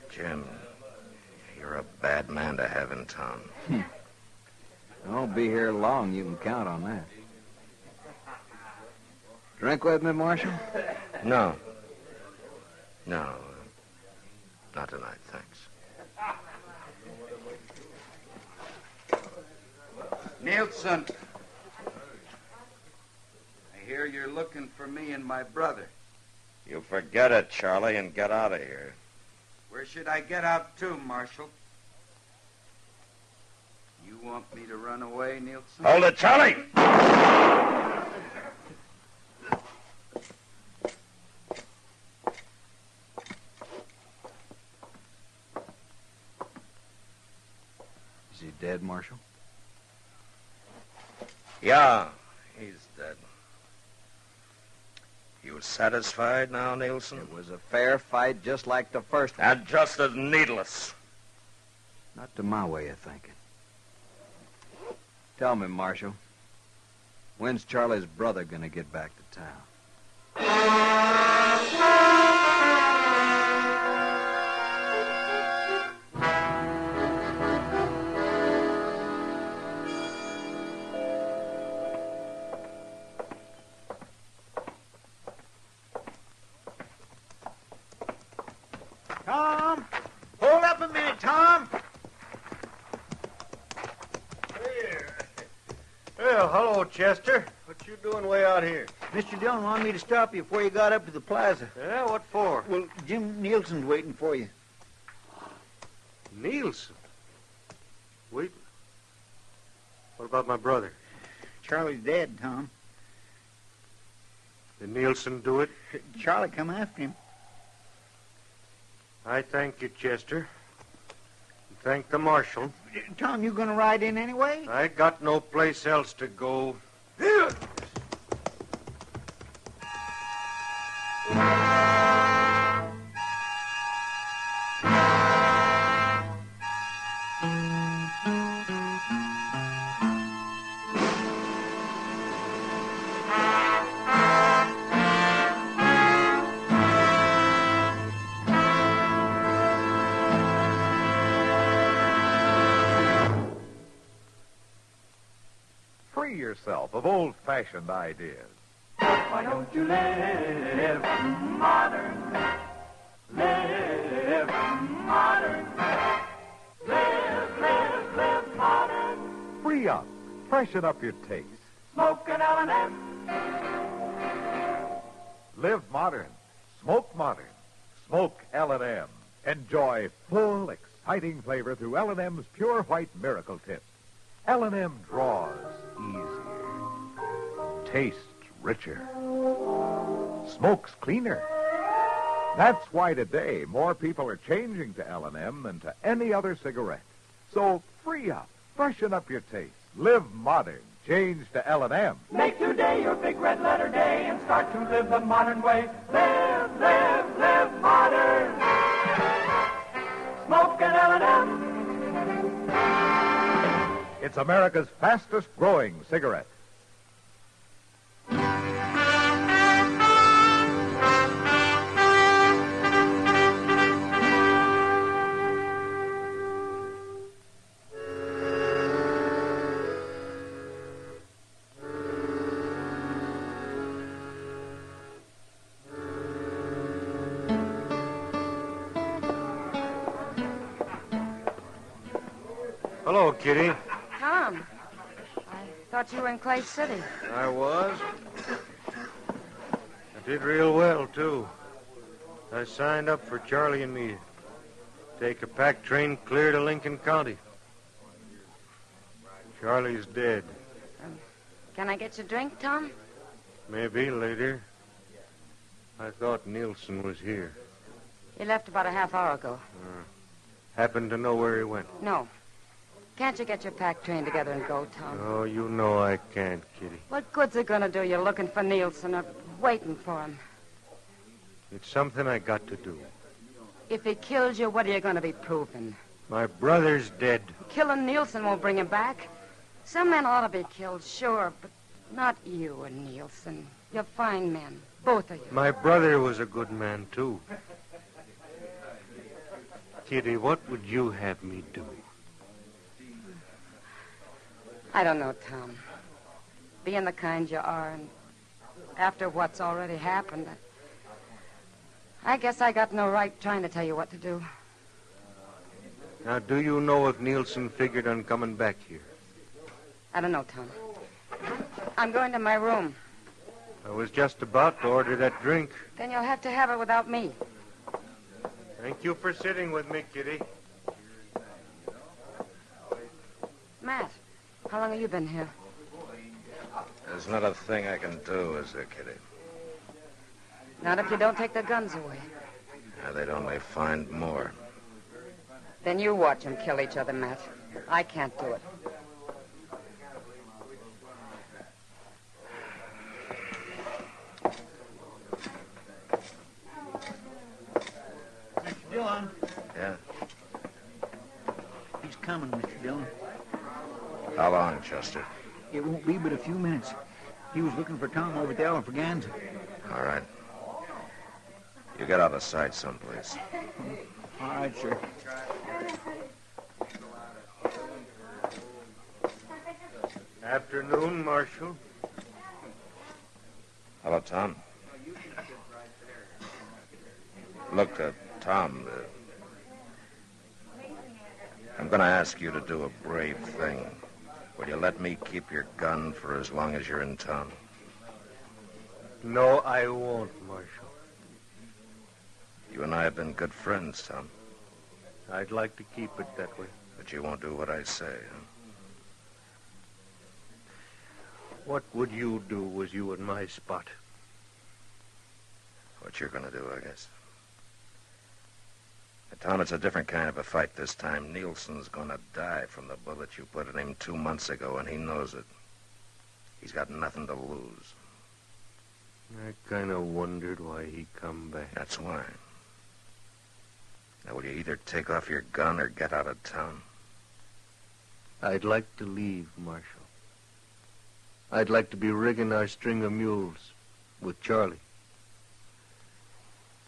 Jim, you're a bad man to have in town. I won't be here long. You can count on that. Drink with me, Marshal? No. No. Not tonight, thanks. Neielson. I hear you're looking for me and my brother. You forget it, Charlie, and get out of here. Where should I get out to, Marshal? You want me to run away, Neielson? Hold it, Charlie! Is he dead, Marshal? Yeah, he's dead. You satisfied now, Neielson? It was a fair fight, just like the first one. And just as needless. Not to my way of thinking. Tell me, Marshal, when's Charlie's brother gonna get back to town? Tom! Hold up a minute, Tom! Well, hello, Chester. What you doing way out here? Mr. Dillon wanted me to stop you before you got up to the plaza. Yeah, what for? Well, Jim Neielson's waiting for you. Neielson? Wait. What about my brother? Charlie's dead, Tom. Did Neielson do it? Charlie come after him. I thank you, Chester. And thank the marshal. Tom, you gonna ride in anyway? I got no place else to go. Free yourself of old-fashioned ideas. Why don't you live modern? Live modern. Live modern. Free up. Freshen up your taste. Smoke an L&M. Live modern. Smoke modern. Smoke L&M. Enjoy full, exciting flavor through L&M's pure white miracle tip. L&M draws easier. Tastes richer. Smokes cleaner. That's why today more people are changing to L&M than to any other cigarette. So free up. Freshen up your taste. Live modern. Change to L&M. Make today your big red letter day and start to live the modern way. Live modern. Smoke an L&M. It's America's fastest growing cigarette. Hello, Kitty. Tom, I thought you were in Clay City. I was. I did real well, too. I signed up for Charlie and me to take a pack train clear to Lincoln County. Charlie's dead. Can I get you a drink, Tom? Maybe later. I thought Neielson was here. He left about a half hour ago. Happen to know where he went? No. Can't you get your pack train together and go, Tom? Oh, you know I can't, Kitty. What good's it gonna do you looking for Neielson or waiting for him? It's something I got to do. If he kills you, what are you gonna be proving? My brother's dead. Killing Neielson won't bring him back. Some men ought to be killed, sure, but not you and Neielson. You're fine men, both of you. My brother was a good man, too. Kitty, what would you have me do? I don't know, Tom. Being the kind you are, and after what's already happened, I guess I got no right trying to tell you what to do. Now, do you know if Neielson figured on coming back here? I don't know, Tom. I'm going to my room. I was just about to order that drink. Then you'll have to have it without me. Thank you for sitting with me, Kitty. Matt, how long have you been here? There's not a thing I can do, is there, Kitty? Not if you don't take the guns away. They'd only find more. Then you watch them kill each other, Matt. I can't do it. Mr. Dillon. Yeah? He's coming, Mr. Dillon. How long, Chester? It won't be but a few minutes. He was looking for Tom over at the Alfraganza. All right. You get out of sight someplace. All right, sir. Afternoon, Marshal. Hello, Tom. Look, Tom, I'm going to ask you to do a brave thing. Will you let me keep your gun for as long as you're in town? No, I won't, Marshal. You and I have been good friends, Tom. I'd like to keep it that way. But you won't do what I say, huh? What would you do was you in my spot? What you're going to do, I guess. Tom, it's a different kind of a fight this time. Neielson's going to die from the bullet you put in him 2 months ago, and he knows it. He's got nothing to lose. I kind of wondered why he come back. That's why. Now, will you either take off your gun or get out of town? I'd like to leave, Marshal. I'd like to be rigging our string of mules with Charlie.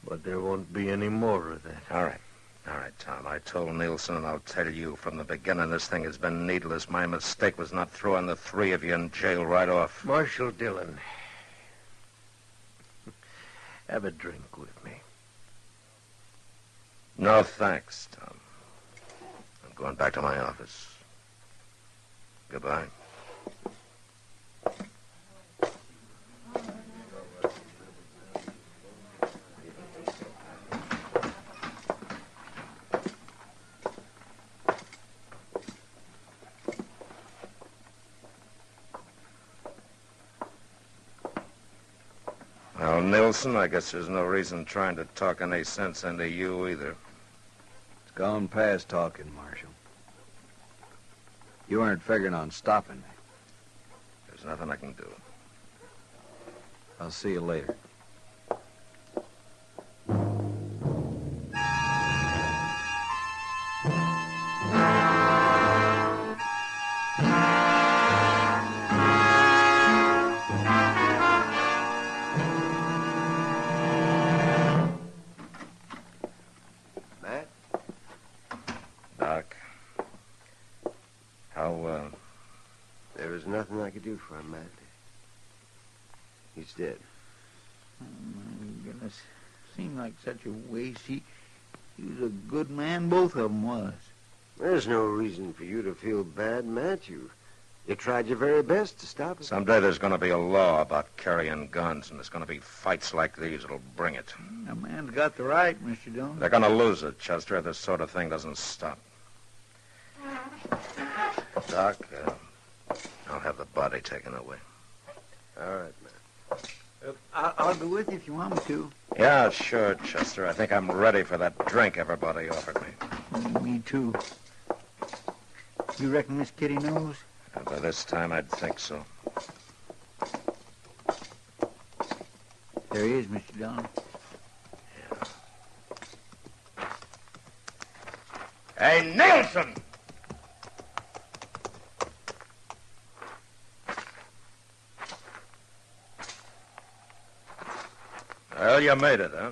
But there won't be any more of that. All right. All right, Tom. I told Neielson, and I'll tell you from the beginning, this thing has been needless. My mistake was not throwing the three of you in jail right off. Marshal Dillon, have a drink with me. No, thanks, Tom. I'm going back to my office. Goodbye. Well, Neielson, I guess there's no reason trying to talk any sense into you either. It's gone past talking, Marshal. You weren't figuring on stopping me. There's nothing I can do. I'll see you later. Doc, how, There was nothing I could do for him, Matt. He's dead. Oh, my goodness. Seemed like such a waste. He was a good man, both of them was. There's no reason for you to feel bad, Matt. You tried your very best to stop it. someday there's going to be a law about carrying guns, and there's going to be fights like these that'll bring it. A man's got the right, Mr. Dillon. They're going to lose it, Chester, if this sort of thing doesn't stop. Doc, I'll have the body taken away. All right, Matt. I'll go with you if you want me to. Yeah, sure, Chester. I think I'm ready for that drink everybody offered me. Me too. You reckon Miss Kitty knows? By this time, I'd think so. There he is, Mr. Dillon. Hey, Neielson! Well, you made it, huh?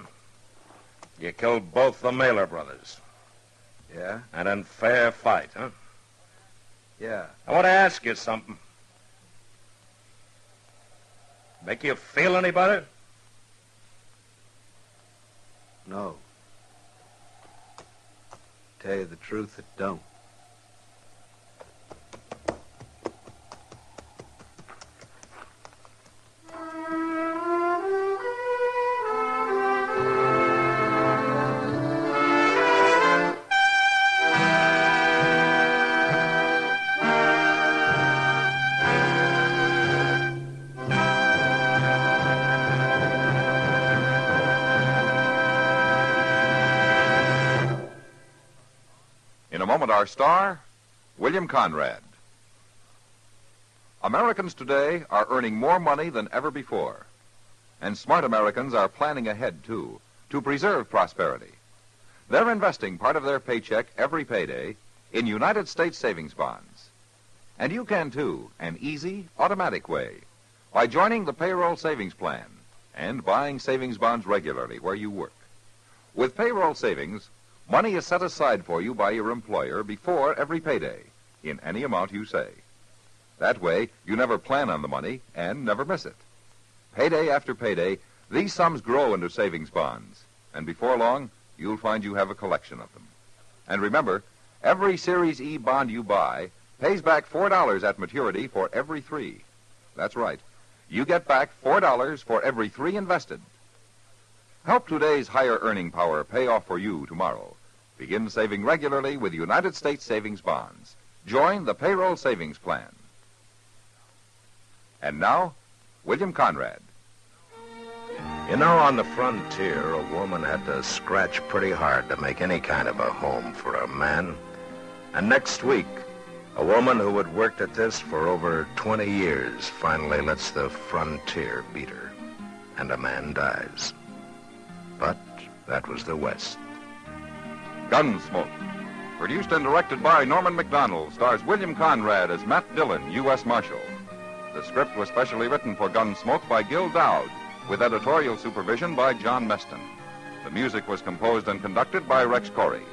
You killed both the Mailer brothers. Yeah? And in fair fight, huh? Yeah. I want to ask you something. Make you feel any better? No. Tell you the truth, it don't. In a moment, our star, William Conrad. Americans today are earning more money than ever before. And smart Americans are planning ahead, too, to preserve prosperity. They're investing part of their paycheck every payday in United States savings bonds. And you can, too, an easy, automatic way, by joining the payroll savings plan and buying savings bonds regularly where you work. With payroll savings, money is set aside for you by your employer before every payday, in any amount you say. That way, you never plan on the money and never miss it. Payday after payday, these sums grow into savings bonds, and before long, you'll find you have a collection of them. And remember, every Series E bond you buy pays back $4 at maturity for every 3. That's right. You get back $4 for every 3 invested. Help today's higher earning power pay off for you tomorrow. Begin saving regularly with United States savings bonds. Join the payroll savings plan. And now, William Conrad. You know, on the frontier, a woman had to scratch pretty hard to make any kind of a home for a man. And next week, a woman who had worked at this for over 20 years finally lets the frontier beat her, and a man dies. But that was the West. Gunsmoke. Produced and directed by Norman MacDonald, stars William Conrad as Matt Dillon, U.S. Marshal. The script was specially written for Gunsmoke by Gil Dowd, with editorial supervision by John Meston. The music was composed and conducted by Rex Corey.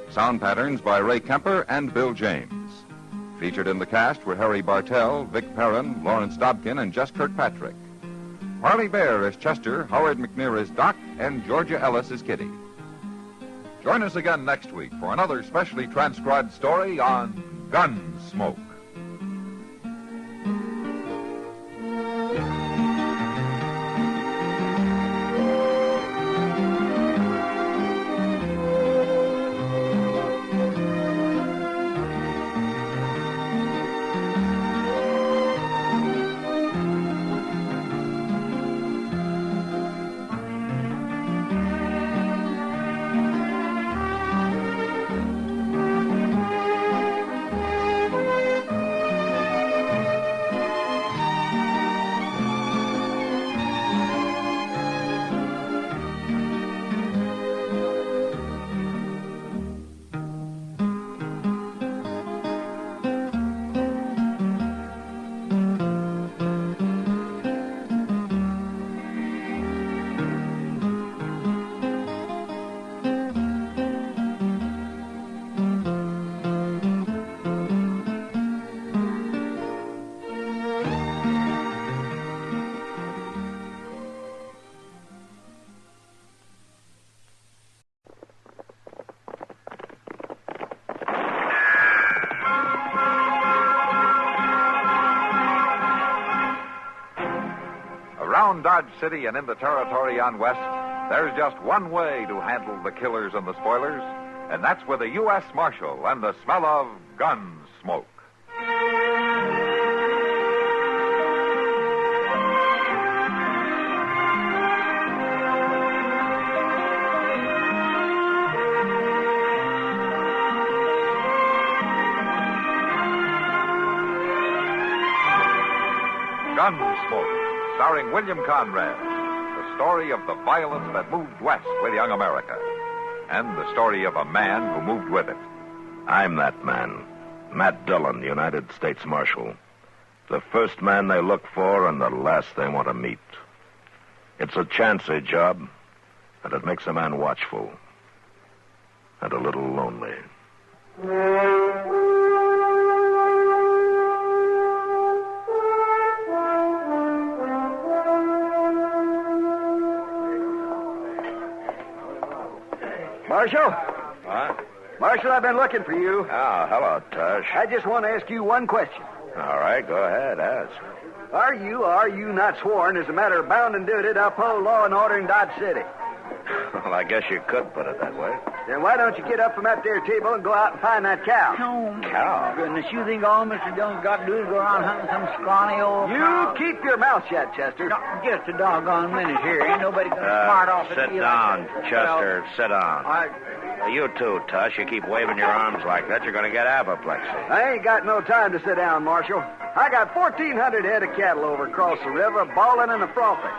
Sound patterns by Ray Kemper and Bill James. Featured in the cast were Harry Bartell, Vic Perrin, Lawrence Dobkin, and Jess Kirkpatrick. Harley Bear as Chester, Howard McNear as Doc, and Georgia Ellis as Kitty. Join us again next week for another specially transcribed story on Gunsmoke. Around Dodge City and in the territory on West, there's just one way to handle the killers and the spoilers, and that's with a U.S. Marshal and the smell of Gunsmoke. Gunsmoke, starring William Conrad. The story of the violence that moved west with young America. And the story of a man who moved with it. I'm that man. Matt Dillon, United States Marshal. The first man they look for and the last they want to meet. It's a chancy job, and it makes a man watchful. And a little lonely. Marshal? What? Marshal, I've been looking for you. Oh, hello, Tush. I just want to ask you one question. All right, go ahead, ask. Are you not sworn as a matter of bounden duty to uphold law and order in Dodge City? Well, I guess you could put it that way. Then why don't you get up from that there table and go out and find that cow? Cow? Goodness, you think all Mr. Dillon's got to do is go around hunting some scrawny old cow? You keep your mouth shut, Chester. No, just a doggone minute here. Ain't nobody going to smart off at Sit me down, like Chester. Sit down. I You too, Tush. You keep waving your arms like that, you're going to get apoplexy. I ain't got no time to sit down, Marshal. I got 1,400 head of cattle over across the river, bawling and a frothing.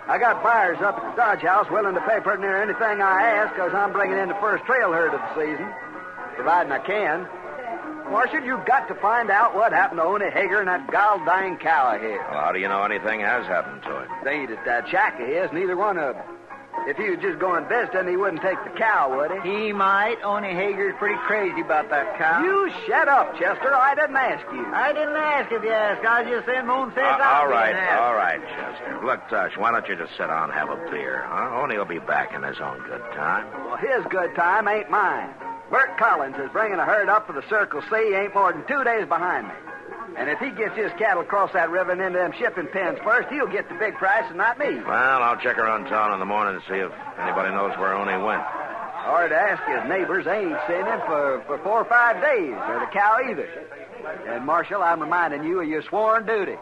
I got buyers up at the Dodge House willing to pay pretty near anything I ask because I'm bringing in the first trail herd of the season, providing I can. Marshal, you've got to find out what happened to Oney Hager and that gall-dying cow of his. Well, how do you know anything has happened to him? They ain't at that shack of his, neither one of them. If he was just going visiting, he wouldn't take the cow, would he? He might. Oney Hager's pretty crazy about that cow. You shut up, Chester. I didn't ask you. I didn't ask if you asked. I was just saying my own sense. All right, Chester. Look, Tush, why don't you just sit down and have a beer, huh? Oney will be back in his own good time. Well, his good time ain't mine. Bert Collins is bringing a herd up for the Circle C. He ain't more than 2 days behind me. And if he gets his cattle across that river and into them shipping pens first, he'll get the big price and not me. Well, I'll check around town in the morning and see if anybody knows where Oney went. Or to ask his neighbors, they ain't seen him for 4 or 5 days, or the cow either. And, Marshal, I'm reminding you of your sworn duty.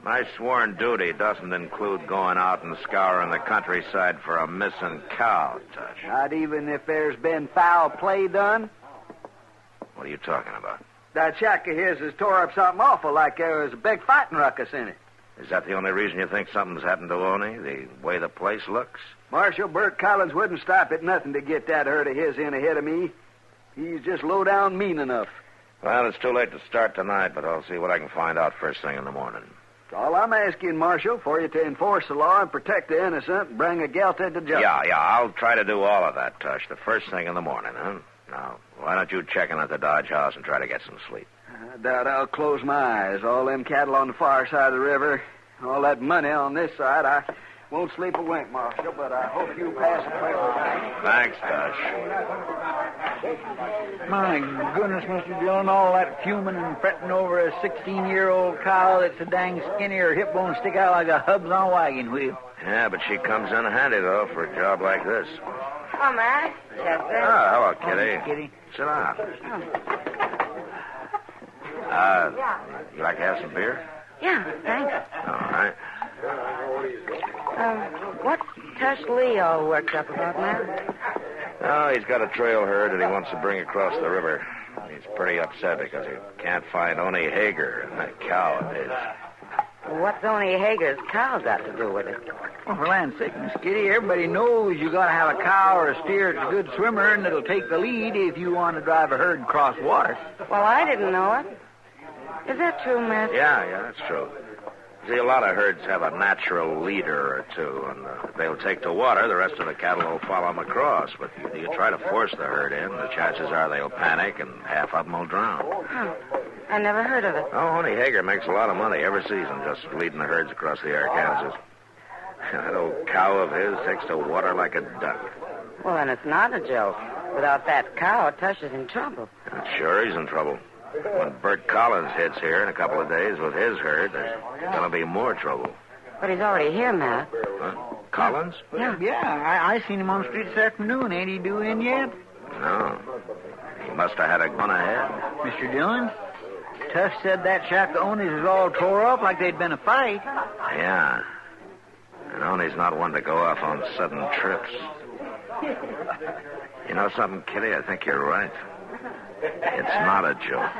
My sworn duty doesn't include going out and scouring the countryside for a missing cow, Tush. Not even if there's been foul play done? What are you talking about? That shack of his has tore up something awful, like there was a big fighting ruckus in it. Is that the only reason you think something's happened to Oney, the way the place looks? Marshal, Bert Collins wouldn't stop at nothing to get that herd of his in ahead of me. He's just low down mean enough. Well, it's too late to start tonight, but I'll see what I can find out first thing in the morning. All I'm asking, Marshal, for you to enforce the law and protect the innocent and bring a guilty to justice. Yeah, I'll try to do all of that, Tush, the first thing in the morning, huh? Now, why don't you check in at the Dodge House and try to get some sleep? I doubt I'll close my eyes. All them cattle on the far side of the river, all that money on this side. I won't sleep a wink, Marshal, but I hope you pass a pleasant night. Thanks, Tush. My goodness, Mr. Dillon, all that fuming and fretting over a 16-year-old cow that's a dang skinny, her hip bones stick out like a hubs on a wagon wheel. Yeah, but she comes in handy, though, for a job like this. Oh, Matt. Chester. Oh, hello, Kitty. Hi, Kitty. Sit down. You like to have some beer? Yeah, thanks. All right. What's Tush Lee all worked up about, Matt? Oh, he's got a trail herd that he wants to bring across the river. He's pretty upset because he can't find Oney Hager and that cow of his. What's Oney Hager's cow got to do with it? Well, for land's sake, Miss Kitty, everybody knows you got to have a cow or a steer that's a good swimmer and it'll take the lead if you want to drive a herd across water. Well, I didn't know it. Is that true, Matt? Yeah, that's true. See, a lot of herds have a natural leader or two, and if they'll take to water, the rest of the cattle will follow them across. But you try to force the herd in, the chances are they'll panic and half of them will drown. Huh. I never heard of it. Oh, Oney Hager makes a lot of money every season just leading the herds across the Arkansas. That old cow of his takes to water like a duck. Well, then it's not a joke. Without that cow, Tush is in trouble. Sure, he's in trouble. When Bert Collins hits here in a couple of days with his herd, there's going to be more trouble. But he's already here, Matt. Huh? Collins? Yeah, I seen him on the street this afternoon. Ain't he due in yet? No. He must have had a gun ahead. Mr. Dillon, Tush said that shack of Oney's was all tore up like they'd been a fight. Yeah. And Oney's not one to go off on sudden trips. You know something, Kitty? I think you're right. It's not a joke.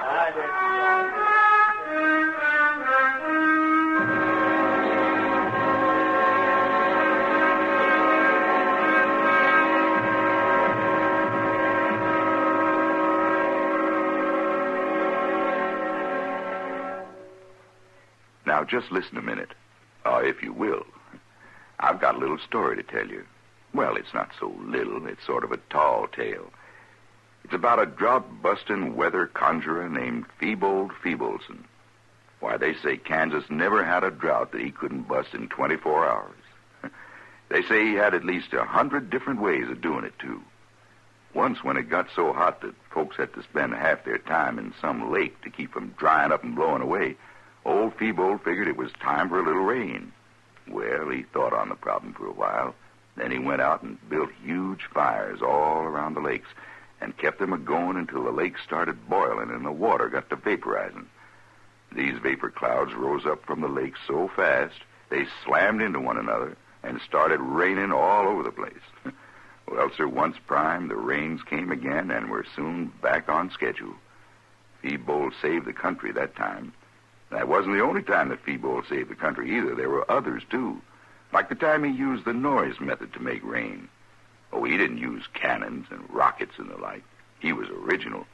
just listen a minute. If you will. I've got a little story to tell you. Well, it's not so little. It's sort of a tall tale. It's about a drought-busting weather conjurer named Feebold Feebleson. Why, they say Kansas never had a drought that he couldn't bust in 24 hours. They say he had at least 100 different ways of doing it, too. Once, when it got so hot that folks had to spend half their time in some lake to keep from drying up and blowing away, old Feebold figured it was time for a little rain. Well, he thought on the problem for a while. Then he went out and built huge fires all around the lakes and kept them a-going until the lakes started boiling and the water got to vaporizing. These vapor clouds rose up from the lakes so fast they slammed into one another and started raining all over the place. Well, sir, once primed, the rains came again and were soon back on schedule. Feebold saved the country that time. That wasn't the only time that Feebold saved the country either. There were others, too. Like the time he used the noise method to make rain. Oh, he didn't use cannons and rockets and the like. He was original.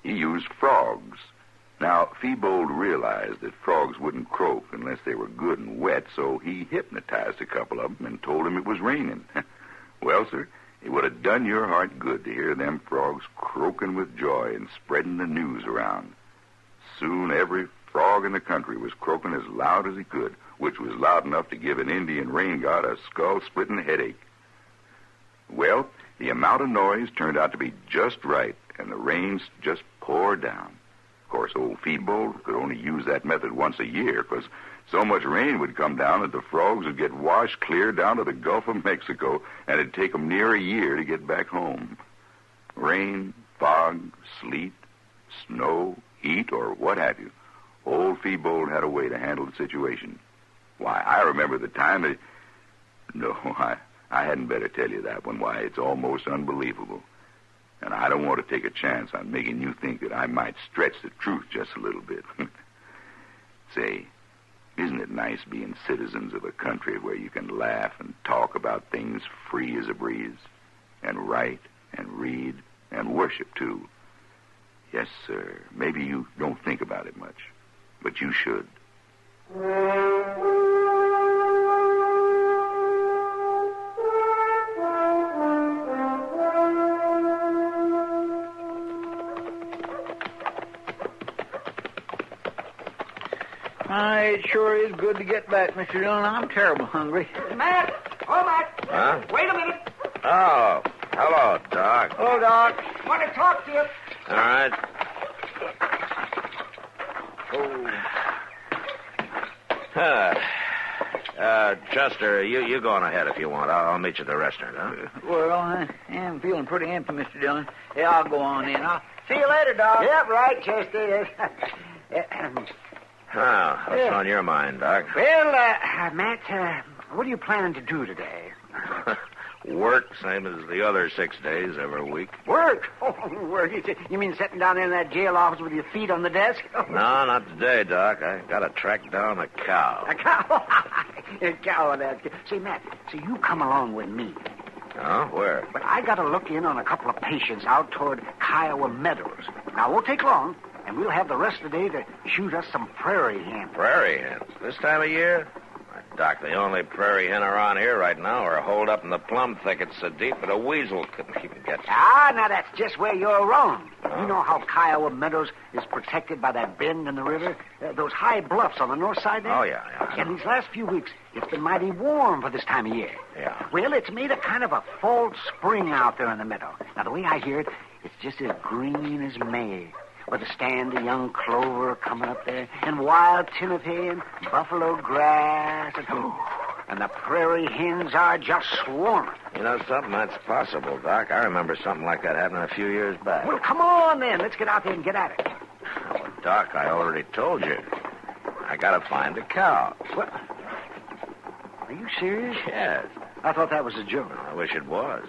He used frogs. Now, Feebold realized that frogs wouldn't croak unless they were good and wet, so he hypnotized a couple of them and told them it was raining. Well, sir, it would have done your heart good to hear them frogs croaking with joy and spreading the news around. Soon every frog in the country was croaking as loud as he could, which was loud enough to give an Indian rain god a skull-splitting headache. Well, the amount of noise turned out to be just right, and the rains just poured down. Of course, old Feebold could only use that method once a year, because so much rain would come down that the frogs would get washed clear down to the Gulf of Mexico, and it'd take them near a year to get back home. Rain, fog, sleet, snow, heat, or what have you, old Feebold had a way to handle the situation. Why, I remember the time that... No, I hadn't better tell you that one. Why, it's almost unbelievable. And I don't want to take a chance on making you think that I might stretch the truth just a little bit. Say, isn't it nice being citizens of a country where you can laugh and talk about things free as a breeze, and write and read and worship, too? Yes, sir. Maybe you don't think about it much, but you should. It sure is good to get back, Mr. Dillon. I'm terrible hungry. Matt! Oh, Matt! Huh? Wait a minute. Oh, hello, Doc. Oh, Doc. Want to talk to you. All right. Chester, you go on ahead if you want. I'll meet you at the restaurant, huh? Well, I am feeling pretty empty, Mr. Dillon. Yeah, I'll go on in. I'll see you later, Doc. Yep, right, Chester. What's on your mind, Doc? Well, Matt, what are you planning to do today? Work, same as the other 6 days every week. Work? Oh, work. You mean sitting down there in that jail office with your feet on the desk? No, not today, Doc. I gotta track down a cow. A cow? A cow, that. See, Matt, you come along with me. Oh, where? But I gotta look in on a couple of patients out toward Kiowa Meadows. Now, it won't take long, and we'll have the rest of the day to shoot us some prairie hens. Prairie hens? This time of year? Doc, the only prairie hen around here right now are holed up in the plum thickets so deep that a weasel couldn't even get to. Now that's just where you're wrong. You know how Kiowa Meadows is protected by that bend in the river? Those high bluffs on the north side there? Oh, yeah. And these last few weeks, it's been mighty warm for this time of year. Yeah. Well, it's made a kind of a false spring out there in the meadow. Now, the way I hear it, it's just as green as May, with a stand of young clover coming up there, and wild timothy and buffalo grass, and the prairie hens are just swarming. You know something? That's possible, Doc. I remember something like that happening a few years back. Well, come on, then. Let's get out there and get at it. Well, Doc, I already told you. I gotta find a cow. What? Are you serious? Yes. I thought that was a joke. I wish it was.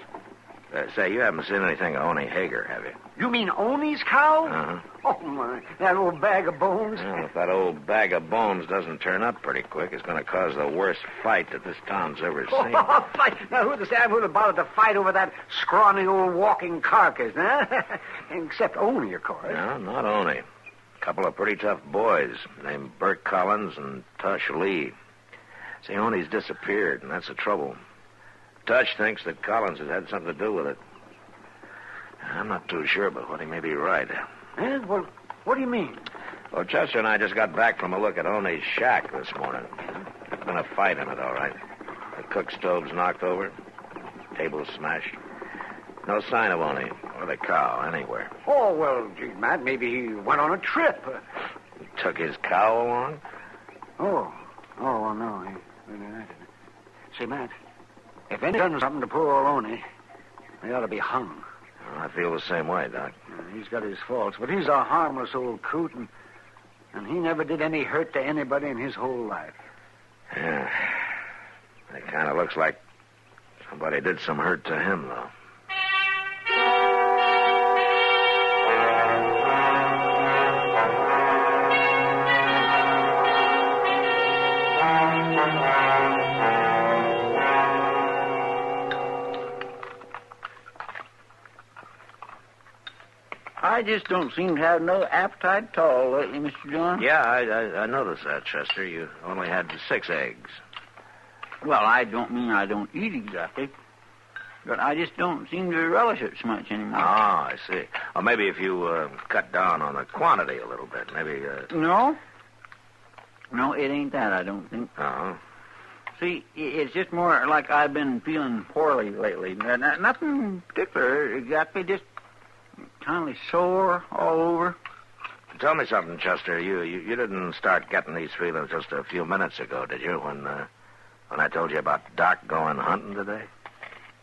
Say, you haven't seen anything of Oni Hager, have you? You mean Oni's cow? Uh-huh. Oh, my. That old bag of bones? Well, if that old bag of bones doesn't turn up pretty quick, it's going to cause the worst fight that this town's ever seen. Oh, fight. Now, who'd have bothered to fight over that scrawny old walking carcass, huh? Except Oni, of course. No, not Oni. Couple of pretty tough boys named Bert Collins and Tush Lee. Seone's disappeared, and that's the trouble. Tush thinks that Collins has had something to do with it. I'm not too sure, but what he may be right. Eh? Well, what do you mean? Well, Chester and I just got back from a look at One's shack this morning. There's been a fight in it, all right. The cook stove's knocked over. Table's smashed. No sign of One or the cow anywhere. Oh, well, gee, Matt, maybe he went on a trip. He took his cow along? Oh, well, no. Say, Matt, if anyone done something to poor old One, they ought to be hung. Well, I feel the same way, Doc. He's got his faults, but he's a harmless old coot, and he never did any hurt to anybody in his whole life. Yeah. It kind of looks like somebody did some hurt to him, though. I just don't seem to have no appetite at all lately, Mr. John. Yeah, I noticed that, Chester. You only had 6 eggs. Well, I don't mean I don't eat exactly, but I just don't seem to relish it so much anymore. Oh, I see. Or maybe if you cut down on the quantity a little bit, maybe... No, it ain't that, I don't think. Oh. See, it's just more like I've been feeling poorly lately. Nothing particular exactly, just kind of sore all over. Tell me something, Chester. You didn't start getting these feelings just a few minutes ago, did you, when I told you about Doc going hunting today?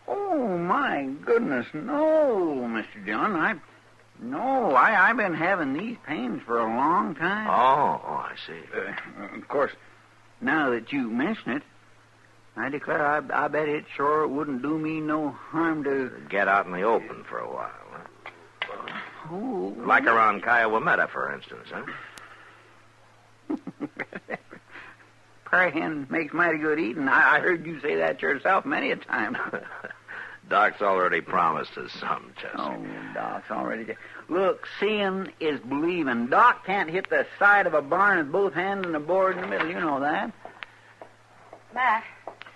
Oh, my goodness, no, Mr. John. I've been having these pains for a long time. Oh, I see. Of course, now that you mention it, I declare I bet it sure wouldn't do me no harm to... Get out in the open for a while, huh? Oh. Like around Kayawameta, for instance, huh? Prairie hen makes mighty good eating. I heard you say that yourself many a time. Doc's already promised us something, Chester. Oh, Doc's already... Look, seeing is believing. Doc can't hit the side of a barn with both hands and a board in the middle. You know that. Matt.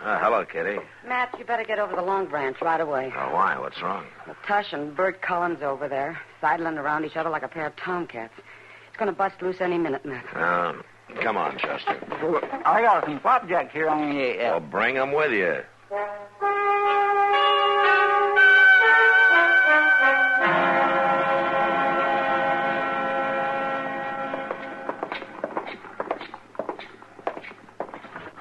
Hello, Kitty. Matt, you better get over the Long Branch right away. Oh, why? What's wrong? Well, Tush and Bert Collins over there, sidling around each other like a pair of tomcats. It's going to bust loose any minute, Matt. Come on, Chester. I got some flapjacks here. Well, bring them with you.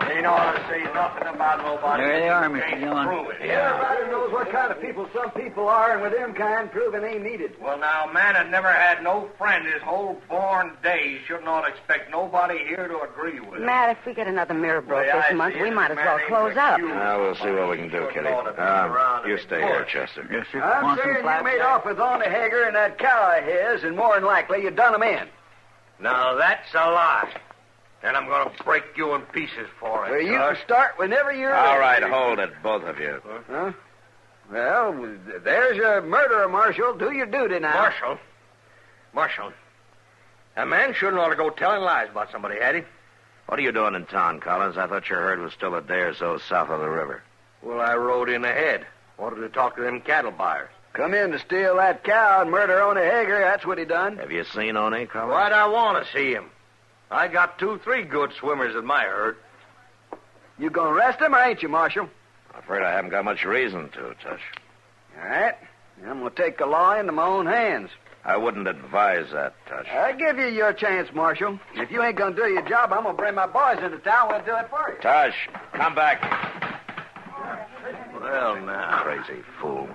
Ain't ought to say nothing about nobody. There they are, Mr. Dillon. Everybody knows what kind of people some people are, and with them kind, proving ain't needed. Well, now, man had never had no friend his whole born days. Shouldn't ought to expect nobody here to agree with him. Matt, if we get another mirror broke this month, we might as well close up. We'll see what we can do, Kitty. You stay here, Chester. Yes, sir. I'm saying you made off with Ona Hager and that cow of his, and more than likely you done him in. Now, that's a lie. And I'm going to break you in pieces for it. Well, you can start whenever you're All ready. right, hold it, both of you. Huh? Well, there's your murderer, Marshal. Do your duty now. Marshal. A man shouldn't ought to go telling lies about somebody, had he? What are you doing in town, Collins? I thought your herd was still a day or so south of the river. Well, I rode in ahead. Wanted to talk to them cattle buyers. Come in to steal that cow and murder Ona Hager. That's what he done. Have you seen One, Collins? Why'd I want to see him? I got 2-3 good swimmers in my herd. You gonna arrest him or ain't you, Marshal? I'm afraid I haven't got much reason to, Tush. All right. I'm gonna take the law into my own hands. I wouldn't advise that, Tush. I give you your chance, Marshal. If you ain't gonna do your job, I'm gonna bring my boys into town. We'll do it for you. Tush, come back. Well, now. Crazy fool.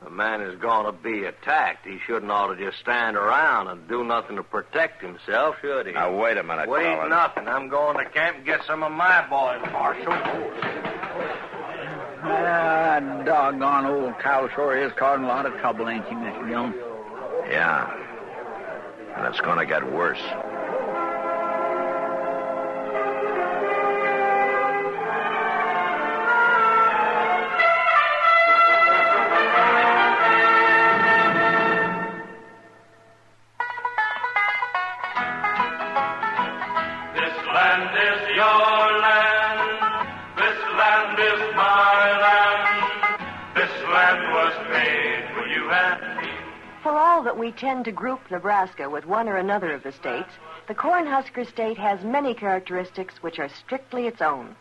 A man is going to be attacked. He shouldn't ought to just stand around and do nothing to protect himself, should he? Now, wait a minute, Wait Collins. nothing. I'm going to camp and get some of my boys, Marshal. Doggone old cow sure is causing a lot of trouble, ain't she, Mr. Dillon? Yeah. And it's going to get worse. was made for you and me. For all that we tend to group Nebraska with one or another of the states, the Cornhusker State has many characteristics which are strictly its own.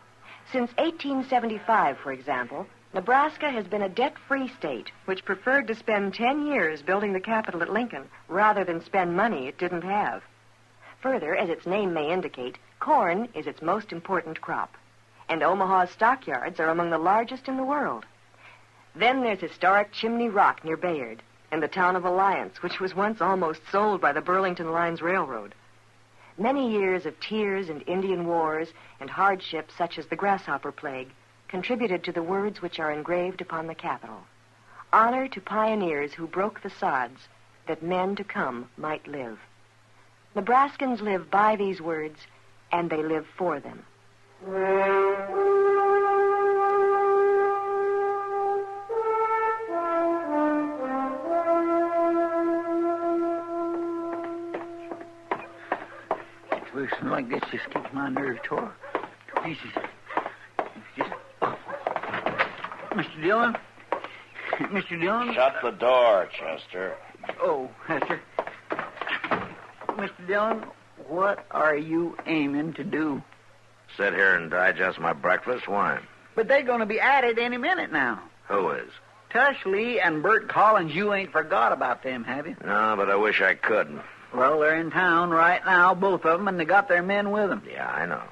Since 1875, for example, Nebraska has been a debt-free state which preferred to spend 10 years building the Capitol at Lincoln rather than spend money it didn't have. Further, as its name may indicate, corn is its most important crop, and Omaha's stockyards are among the largest in the world. Then there's historic Chimney Rock near Bayard, and the town of Alliance, which was once almost sold by the Burlington Lines Railroad. Many years of tears and Indian wars and hardships such as the grasshopper plague contributed to the words which are engraved upon the Capitol. Honor to pioneers who broke the sods that men to come might live. Nebraskans live by these words, and they live for them. Situation like this just keeps my nerves tore to pieces. It's just awful. Mr. Dillon? Mr. Dillon? Shut the door, Chester. Oh, Hester. Mr. Dillon, what are you aiming to do? Sit here and digest my breakfast? Why? But they're going to be at it any minute now. Who is? Tush Lee and Bert Collins, you ain't forgot about them, have you? No, but I wish I could. Well, they're in town right now, both of them, and they got their men with them. Yeah, I know.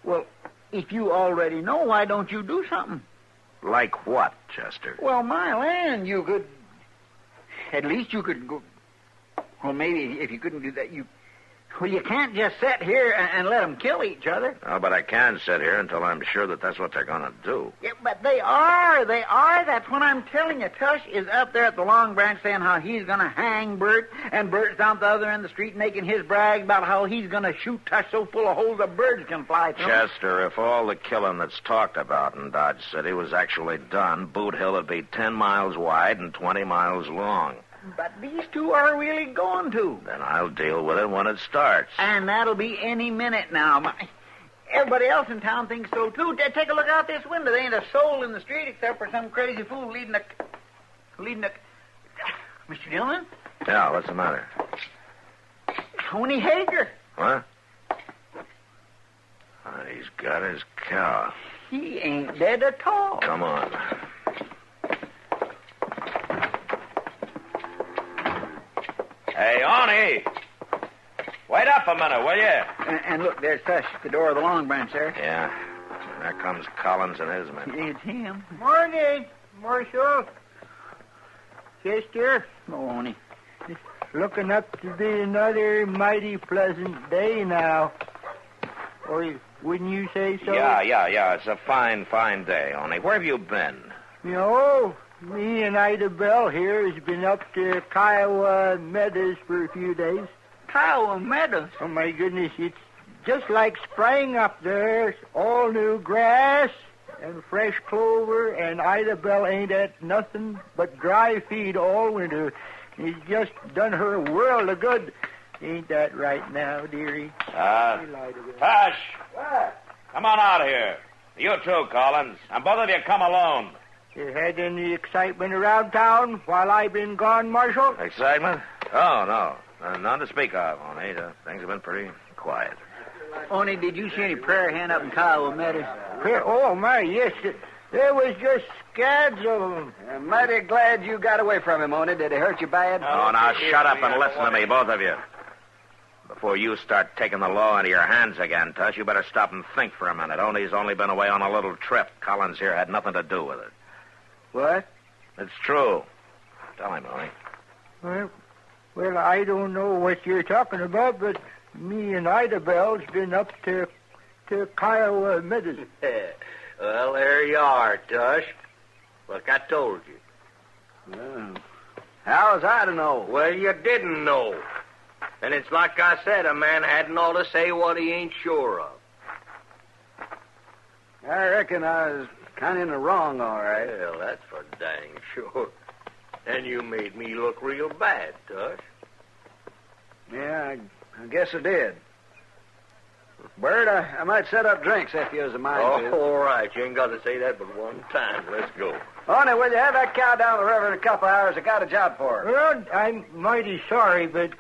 Well, if you already know, why don't you do something? Like what, Chester? Well, my land, you could... At least you could go... Well, maybe if you couldn't do that, you... Well, you can't just sit here and let them kill each other. Oh, but I can sit here until I'm sure that that's what they're going to do. Yeah, but they are. That's what I'm telling you. Tush is up there at the Long Branch saying how he's going to hang Bert, and Bert's down at the other end of the street making his brag about how he's going to shoot Tush so full of holes that birds can fly through. Chester, if all the killing that's talked about in Dodge City was actually done, Boot Hill would be 10 miles wide and 20 miles long. But these two are really going to. Then I'll deal with it when it starts. And that'll be any minute now. Everybody else in town thinks so, too. Take a look out this window. There ain't a soul in the street except for some crazy fool leading a... Mr. Dillon? Yeah, what's the matter? Tony Hager. What? Oh, he's got his cow. He ain't dead at all. Come on. Hey, Arnie! Wait up a minute, will you? And look, there's Tush at the door of the Long Branch there. Yeah. There comes Collins and his men. It's him. Morning, Marshal. Chester. Morning. Looking up to be another mighty pleasant day now. Or wouldn't you say so? Yeah. It's a fine, fine day, Arnie. Where have you been? You know, me and Ida Bell here has been up to Kiowa Meadows for a few days. Kiowa Meadows? Oh, my goodness, it's just like spring up there. All new grass and fresh clover, and Ida Bell ain't at nothing but dry feed all winter. It's just done her a world of good. Ain't that right now, dearie? Tush! What? Come on out here. You too, Collins. And both of you come alone. You had any excitement around town while I've been gone, Marshal? Excitement? Oh, no. None to speak of, Oney. Things have been pretty quiet. Oney, did you see any prayer hen up in Kiowa Meadows? Oh, my, yes. There was just scads of them. I'm mighty glad you got away from him, Oney. Did he hurt you bad? Oh, now shut up and listen to me, both of you. Before you start taking the law into your hands again, Tush, you better stop and think for a minute. Oney's only been away on a little trip. Collins here had nothing to do with it. What? It's true. Tell him, Oney. Well, I don't know what you're talking about, but me and Ida Bell's been up to Kiowa Meadows. Well, there you are, Tush. Like I told you. Well, how was I to know? Well, you didn't know. And it's like I said, a man hadn't ought to say what he ain't sure of. I reckon I was kind of in the wrong, all right. Well, that's for dang sure. And you made me look real bad, Tush. Yeah, I guess I did. Bert, I might set up drinks if you was a mind to. All right. You ain't got to say that but one time. Let's go. Honey, will you have that cow down the river in a couple hours? I got a job for her. Well, I'm mighty sorry, but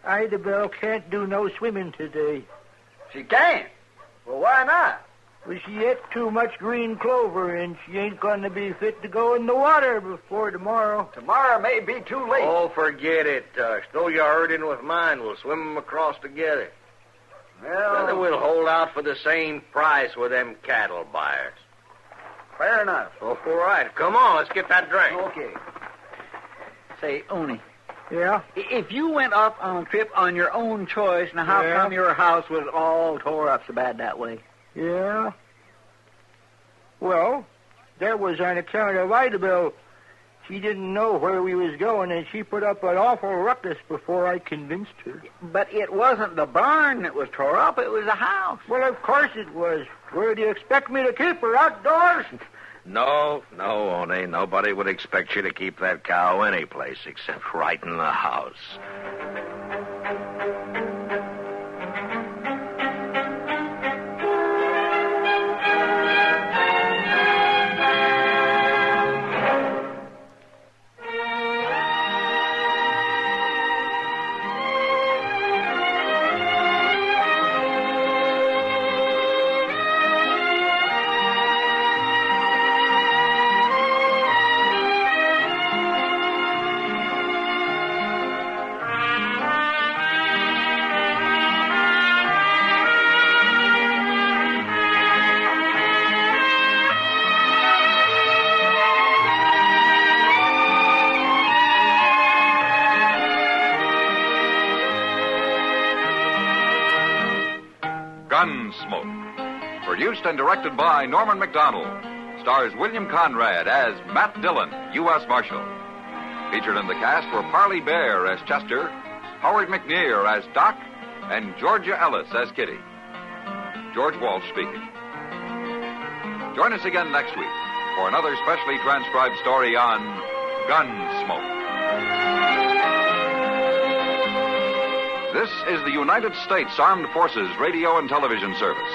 Ida Bell can't do no swimming today. She can't? Well, why not? Well, she ate too much green clover, and she ain't going to be fit to go in the water before tomorrow. Tomorrow may be too late. Oh, forget it, Tush. Throw your herd in with mine. We'll swim them across together. Well, Then we'll hold out for the same price with them cattle buyers. Fair enough. All right. Come on, let's get that drink. Okay. Say, Oni, Yeah? if you went off on a trip on your own choice, now how Yeah. come your house was all tore up so bad that way? Yeah? Well, that was on account of Ida Bell. She didn't know where we was going, and she put up an awful ruckus before I convinced her. But it wasn't the barn that was tore up, it was the house. Well, of course it was. Where do you expect me to keep her, outdoors? No, Oni. Nobody would expect you to keep that cow any place except right in the house. Gunsmoke. Produced and directed by Norman McDonald. Stars William Conrad as Matt Dillon, U.S. Marshal. Featured in the cast were Parley Bear as Chester, Howard McNear as Doc, and Georgia Ellis as Kitty. George Walsh speaking. Join us again next week for another specially transcribed story on Gunsmoke. This is the United States Armed Forces Radio and Television Service.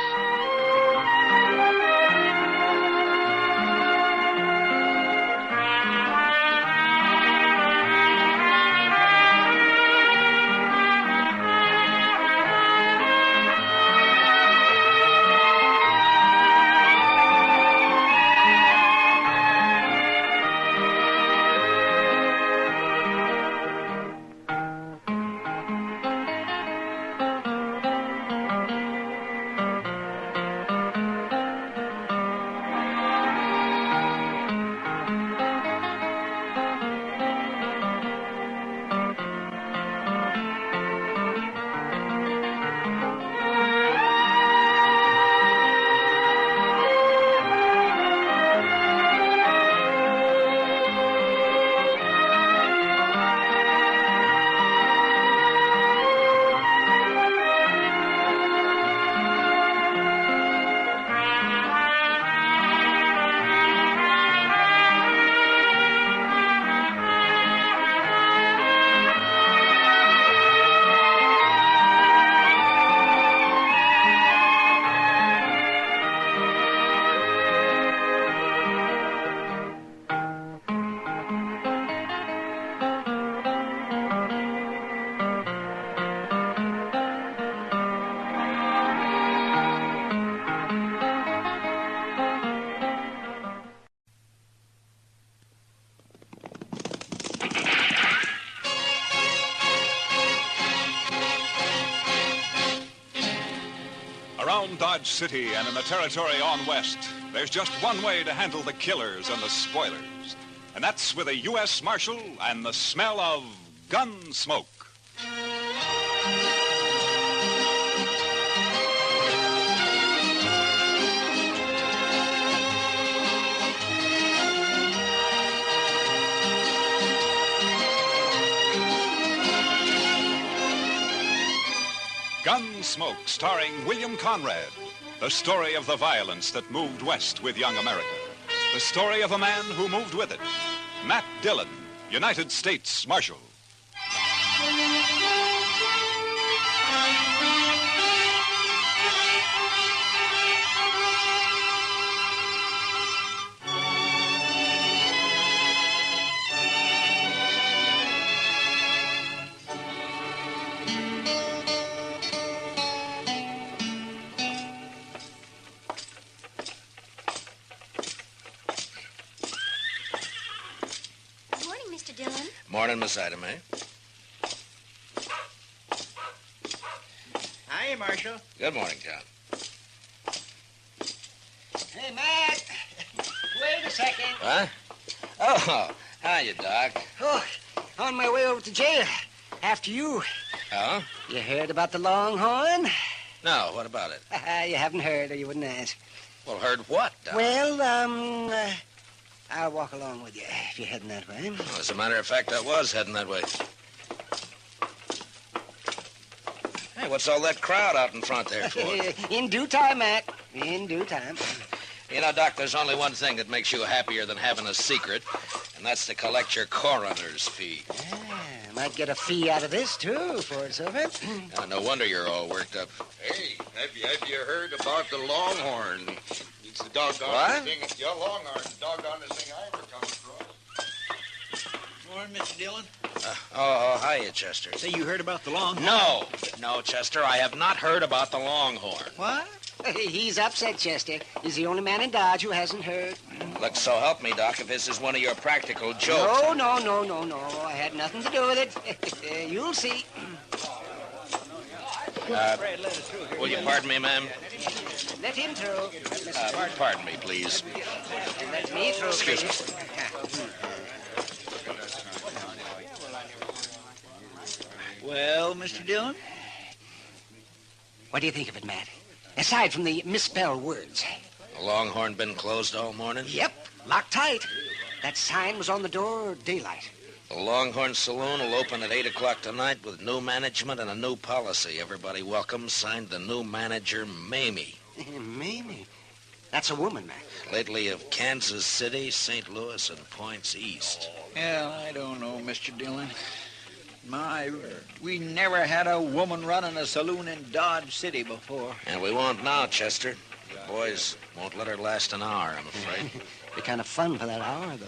Around Dodge City and in the territory on west, there's just one way to handle the killers and the spoilers. And that's with a U.S. Marshal and the smell of gun smoke. Gunsmoke, starring William Conrad. The story of the violence that moved west with young America. The story of a man who moved with it. Matt Dillon, United States Marshal. Mr. Dillon. Morning, Miss Ida Mae. Hi, Marshal. Good morning, Tom. Hey, Matt. Wait a second. What? Oh, hiya, Doc. Oh, on my way over to jail. After you. Oh? You heard about the Longhorn? No, what about it? You haven't heard, or you wouldn't ask. Well, heard what, Doc? Well, I'll walk along with you if you're heading that way. Well, as a matter of fact, I was heading that way. Hey, what's all that crowd out in front there for? In due time, Matt. In due time. You know, Doc, there's only one thing that makes you happier than having a secret, and that's to collect your coroner's fee. Yeah, might get a fee out of this, too, before it's over. No wonder you're all worked up. Hey, have you heard about the Longhorn? It's the doggone What? thing. Yeah, Longhorn, the doggone thing I ever come across. Morning, Mr. Dillon. Hiya, Chester. Say, you heard about the Longhorn? No, Chester, I have not heard about the Longhorn. What? He's upset, Chester. He's the only man in Dodge who hasn't heard. Look, so help me, Doc, if this is one of your practical jokes. No. I had nothing to do with it. You'll see. Will you pardon me, ma'am? Let him through. Pardon me, please. Let me through. Excuse me. Well, Mr. Dillon? What do you think of it, Matt? Aside from the misspelled words. The Longhorn been closed all morning? Yep, locked tight. That sign was on the door daylight. The Longhorn Saloon will open at 8 o'clock tonight with new management and a new policy. Everybody welcome. Signed the new manager, Mamie. Mamie? That's a woman, Matt. Lately of Kansas City, St. Louis, and points east. Well, I don't know, Mr. Dillon. We never had a woman running a saloon in Dodge City before. And we won't now, Chester. The boys won't let her last an hour, I'm afraid. Be kind of fun for that hour, though.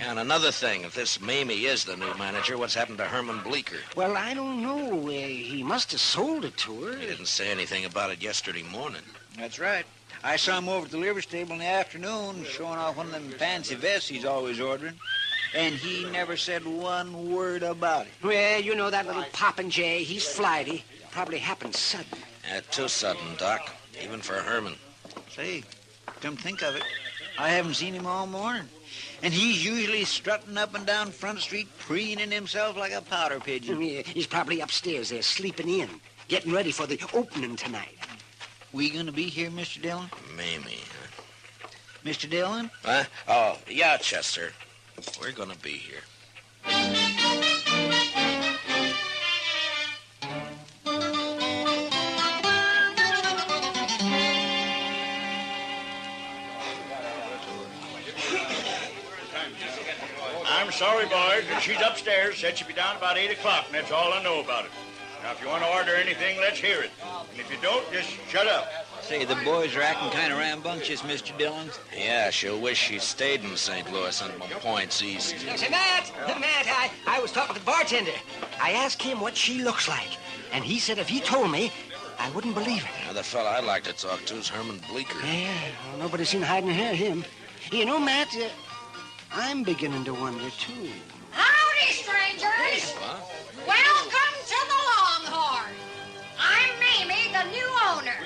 And another thing, if this Mamie is the new manager, what's happened to Herman Bleecker? Well, I don't know. He must have sold it to her. He didn't say anything about it yesterday morning. That's right. I saw him over at the livery stable in the afternoon showing off one of them fancy vests he's always ordering. And he never said one word about it. Well, you know that little popinjay. He's flighty. Probably happened sudden. Too sudden, Doc. Even for Herman. Say, come think of it, I haven't seen him all morning. And he's usually strutting up and down Front Street, preening himself like a powder pigeon. Yeah, he's probably upstairs there, sleeping in, getting ready for the opening tonight. We gonna be here, Mr. Dillon? Mamie. Mr. Dillon? Huh? Oh, yeah, Chester. We're gonna be here. I'm sorry, boys, but she's upstairs. Said she'd be down about 8 o'clock, and that's all I know about it. Now, if you want to order anything, let's hear it. And if you don't, just shut up. Say, the boys are acting kind of rambunctious, Mr. Dillon. Yeah, she'll wish she stayed in St. Louis and points east. Say, Matt, I was talking to the bartender. I asked him what she looks like, and he said if he told me, I wouldn't believe it. Now, the fella I'd like to talk to is Herman Bleecker. Yeah, well, nobody's seen hiding near him. You know, Matt, I'm beginning to wonder, too. Howdy, strangers. What? Welcome to the Longhorn. I'm Mamie, the new owner.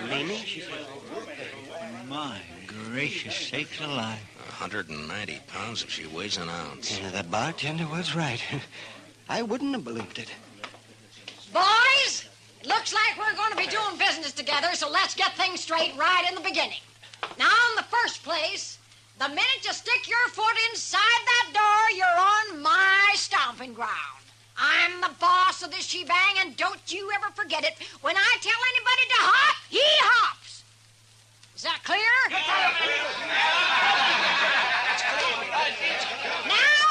Mamie? My gracious sakes alive. 190 pounds if she weighs an ounce. Yeah, that bartender was right. I wouldn't have believed it. Boys, it looks like we're going to be doing business together, so let's get things straight right in the beginning. Now, in the first place, the minute you stick your foot inside that door, you're on my stomping ground. I'm the boss of this shebang, and don't you ever forget it. When I tell anybody to hop, he hops. Is that clear? Now,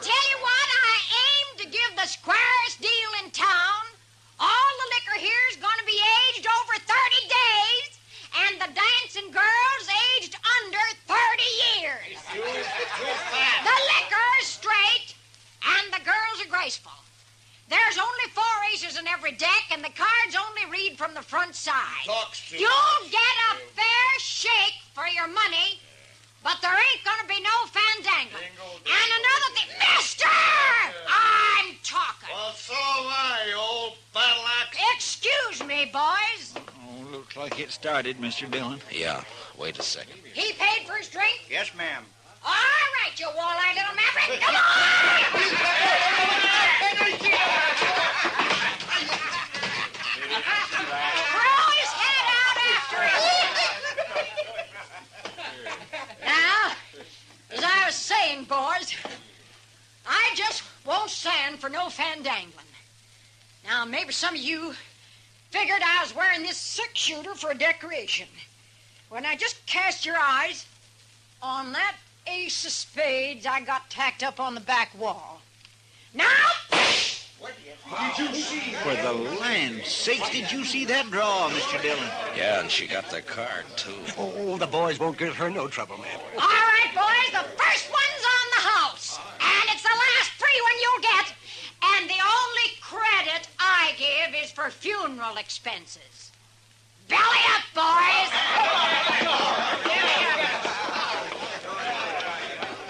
tell you what, I aim to give the squarest deal in town. All the liquor here is going to be aged over 30 days, and the dancing girls aged under 30 years. The liquor is straight, and the girls are graceful. There's only 4 aces in every deck, and the cards only read from the front side. You'll get a fair shake for your money, but there ain't going to be no fandangling. And another thing... ready, boys? Oh, looks like it started, Mr. Dillon. Yeah, wait a second. He paid for his drink? Yes, ma'am. All right, you wall-eyed little maverick. Come Throw his head out after him. Now, as I was saying, boys, I just won't stand for no fandangling. Now, maybe some of you figured I was wearing this six-shooter for a decoration. Well, now, just cast your eyes on that ace of spades I got tacked up on the back wall. Now... Did you see? For the land's sakes, did you see that draw, Mr. Dillon? Yeah, and she got the card, too. Oh, the boys won't give her no trouble, man. All right, boys, the first one's on the house. And it's the last free one you'll get. And the only credit I give is for funeral expenses. Belly up, boys!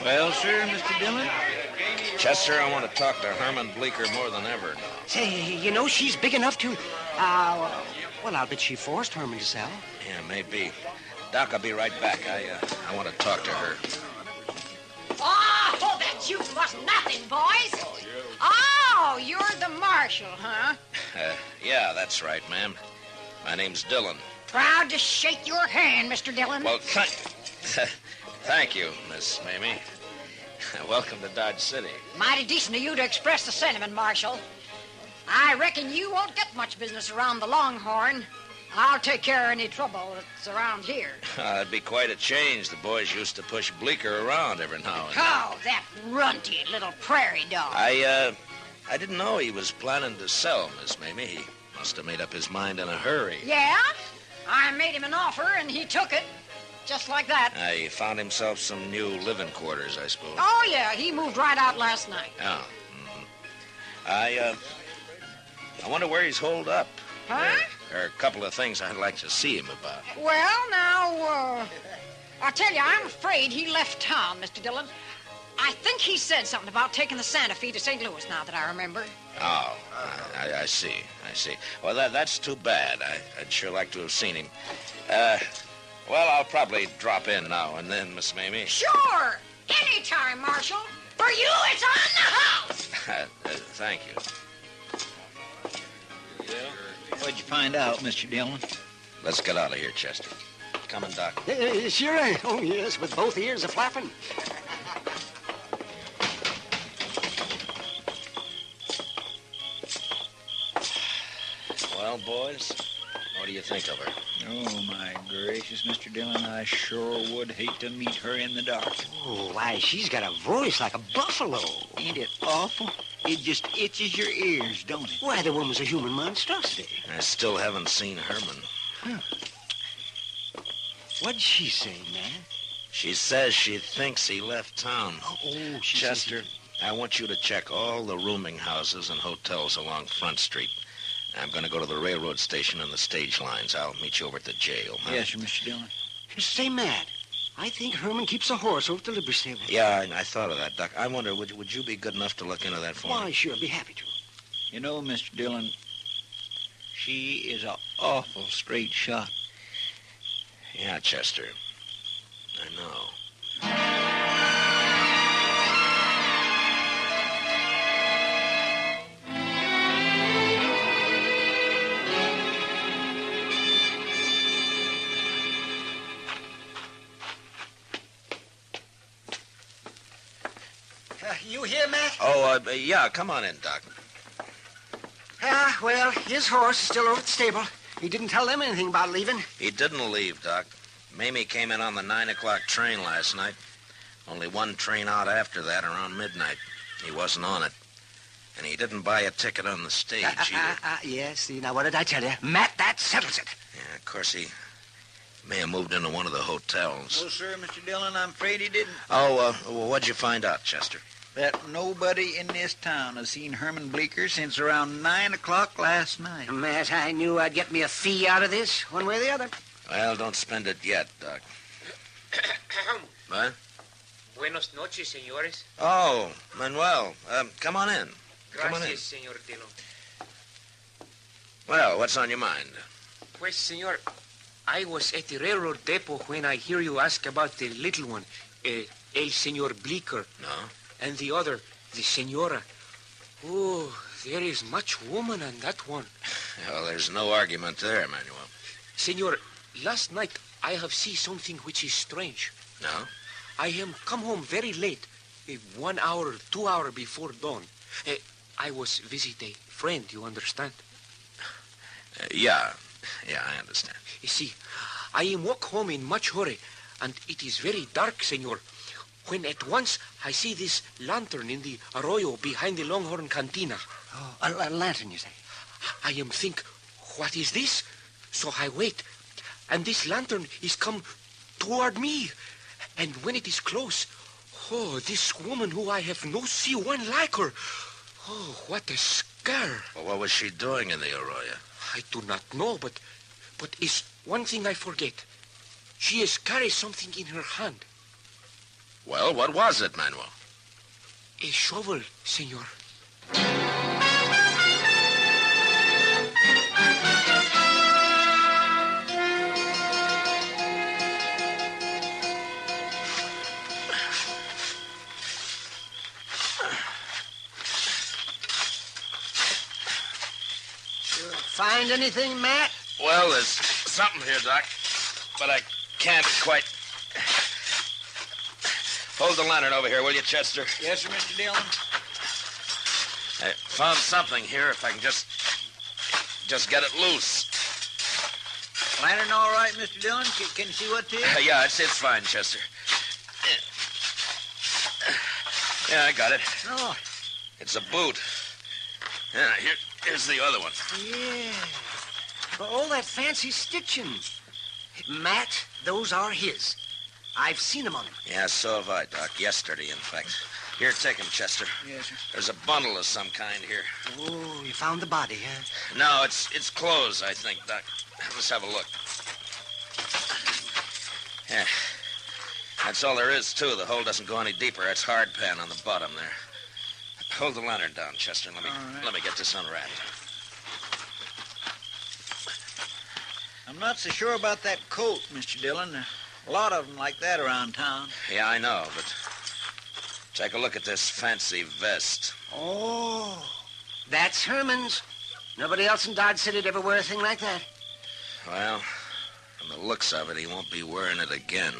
Well, sir, Mr. Dillon? Chester, I want to talk to Herman Bleecker more than ever now. Say, you know, she's big enough to... well, I'll bet she forced Herman to sell. Yeah, maybe. Doc, I'll be right back. I want to talk to her. Oh, that you was nothing, boys. Oh, you're the marshal, huh? Yeah, that's right, ma'am. My name's Dillon. Proud to shake your hand, Mr. Dillon. Well, thank you, Miss Mamie. Welcome to Dodge City. Mighty decent of you to express the sentiment, Marshal. I reckon you won't get much business around the Longhorn. I'll take care of any trouble that's around here. It'd be quite a change. The boys used to push Bleecker around every now and then. Oh, that runty little prairie dog. I didn't know he was planning to sell, Miss Mamie. He must have made up his mind in a hurry. Yeah? I made him an offer, and he took it. Just like that. He found himself some new living quarters, I suppose. Oh, yeah. He moved right out last night. Oh. I wonder where he's holed up. Huh? There are a couple of things I'd like to see him about. Well, now, I'll tell you, I'm afraid he left town, Mr. Dillon. I think he said something about taking the Santa Fe to St. Louis, now that I remember. Oh, I see. Well, that's too bad. I'd sure like to have seen him. Well, I'll probably drop in now and then, Miss Mamie. Sure. Anytime, Marshal. For you, it's on the house. Thank you. What'd you find out, Mr. Dillon? Let's get out of here, Chester. Coming, Doc. Sure. Oh, yes, with both ears a-flapping. Well, boys, what do you think of her? Oh, my gracious, Mr. Dillon, I sure would hate to meet her in the dark. Oh, why, she's got a voice like a buffalo. Ain't it awful? It just itches your ears, don't it? Why, the woman's a human monstrosity. I still haven't seen Herman. Huh. What'd she say, man? She says she thinks he left town. Oh, Chester, I want you to check all the rooming houses and hotels along Front Street. I'm going to go to the railroad station and the stage lines. I'll meet you over at the jail. Huh? Yes, sir, Mr. Dillon. Say, Matt, I think Herman keeps a horse over at the livery stable. Yeah, I thought of that, Doc. I wonder, would you be good enough to look into that for me? Why, sure, I'd be happy to. You know, Mr. Dillon, she is an awful straight shot. Yeah, Chester. I know. You here, Matt? Oh, yeah, come on in, Doc. Well, his horse is still over at the stable. He didn't tell them anything about leaving. He didn't leave, Doc. Mamie came in on the 9 o'clock train last night. Only one train out after that, around midnight. He wasn't on it. And he didn't buy a ticket on the stage either. Yes, see, now what did I tell you? Matt, that settles it. Yeah, of course, he may have moved into one of the hotels. Oh, sir, Mr. Dillon, I'm afraid he didn't. Oh, well, what'd you find out, Chester? That nobody in this town has seen Herman Bleecker since around 9 o'clock last night. Matt, I knew I'd get me a fee out of this, one way or the other. Well, don't spend it yet, Doc. What? Buenos noches, señores. Oh, Manuel. Come on in. Gracias, señor Dillon. Well, what's on your mind? Pues, senor, I was at the railroad depot when I hear you ask about the little one, El Senor Bleecker. No? And the other, the senora. Oh, there is much woman on that one. Well, there's no argument there, Manuel. Senor, last night I have seen something which is strange. No? I am come home very late, 1 hour, 2 hours before dawn. I was visit a friend, you understand? Yeah, I understand. You see, I am walk home in much hurry, and it is very dark, senor, when at once I see this lantern in the arroyo behind the Longhorn Cantina. Oh, a lantern, you say? I am think, what is this? So I wait, and this lantern is come toward me. And when it is close, oh, this woman who I have no see one like her. Oh, what a scare. Well, what was she doing in the arroyo? I do not know, but is one thing I forget. She has carried something in her hand. Well, what was it, Manuel? A shovel, senor. Find anything, Matt? Well, there's something here, Doc, but I can't quite... Hold the lantern over here, will you, Chester? Yes, sir, Mr. Dillon. I found something here, if I can just get it loose. Lantern all right, Mr. Dillon? Can you see what it is? Yeah, it's fine, Chester. Yeah, I got it. Oh. It's a boot. Yeah, here's the other one. Yeah. For all that fancy stitching. Matt, those are his. I've seen them on him. Yeah, so have I, Doc. Yesterday, in fact. Here, take him, Chester. Yes, sir. There's a bundle of some kind here. Oh, you found the body, huh? No, it's clothes, I think, Doc. Let's have a look. Yeah. That's all there is, too. The hole doesn't go any deeper. It's hard pan on the bottom there. Hold the lantern down, Chester, and let me get this unwrapped. I'm not so sure about that coat, Mr. Dillon. A lot of them like that around town. Yeah, I know, but take a look at this fancy vest. Oh, that's Herman's. Nobody else in Dodge City'd ever wear a thing like that. Well, from the looks of it, he won't be wearing it again.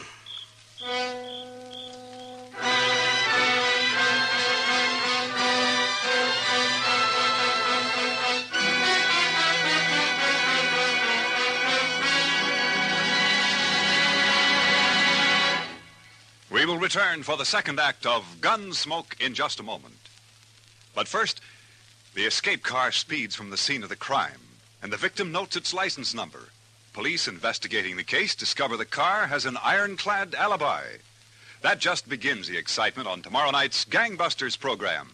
We will return for the second act of Gunsmoke in just a moment. But first, the escape car speeds from the scene of the crime, and the victim notes its license number. Police investigating the case discover the car has an ironclad alibi. That just begins the excitement on tomorrow night's Gangbusters program.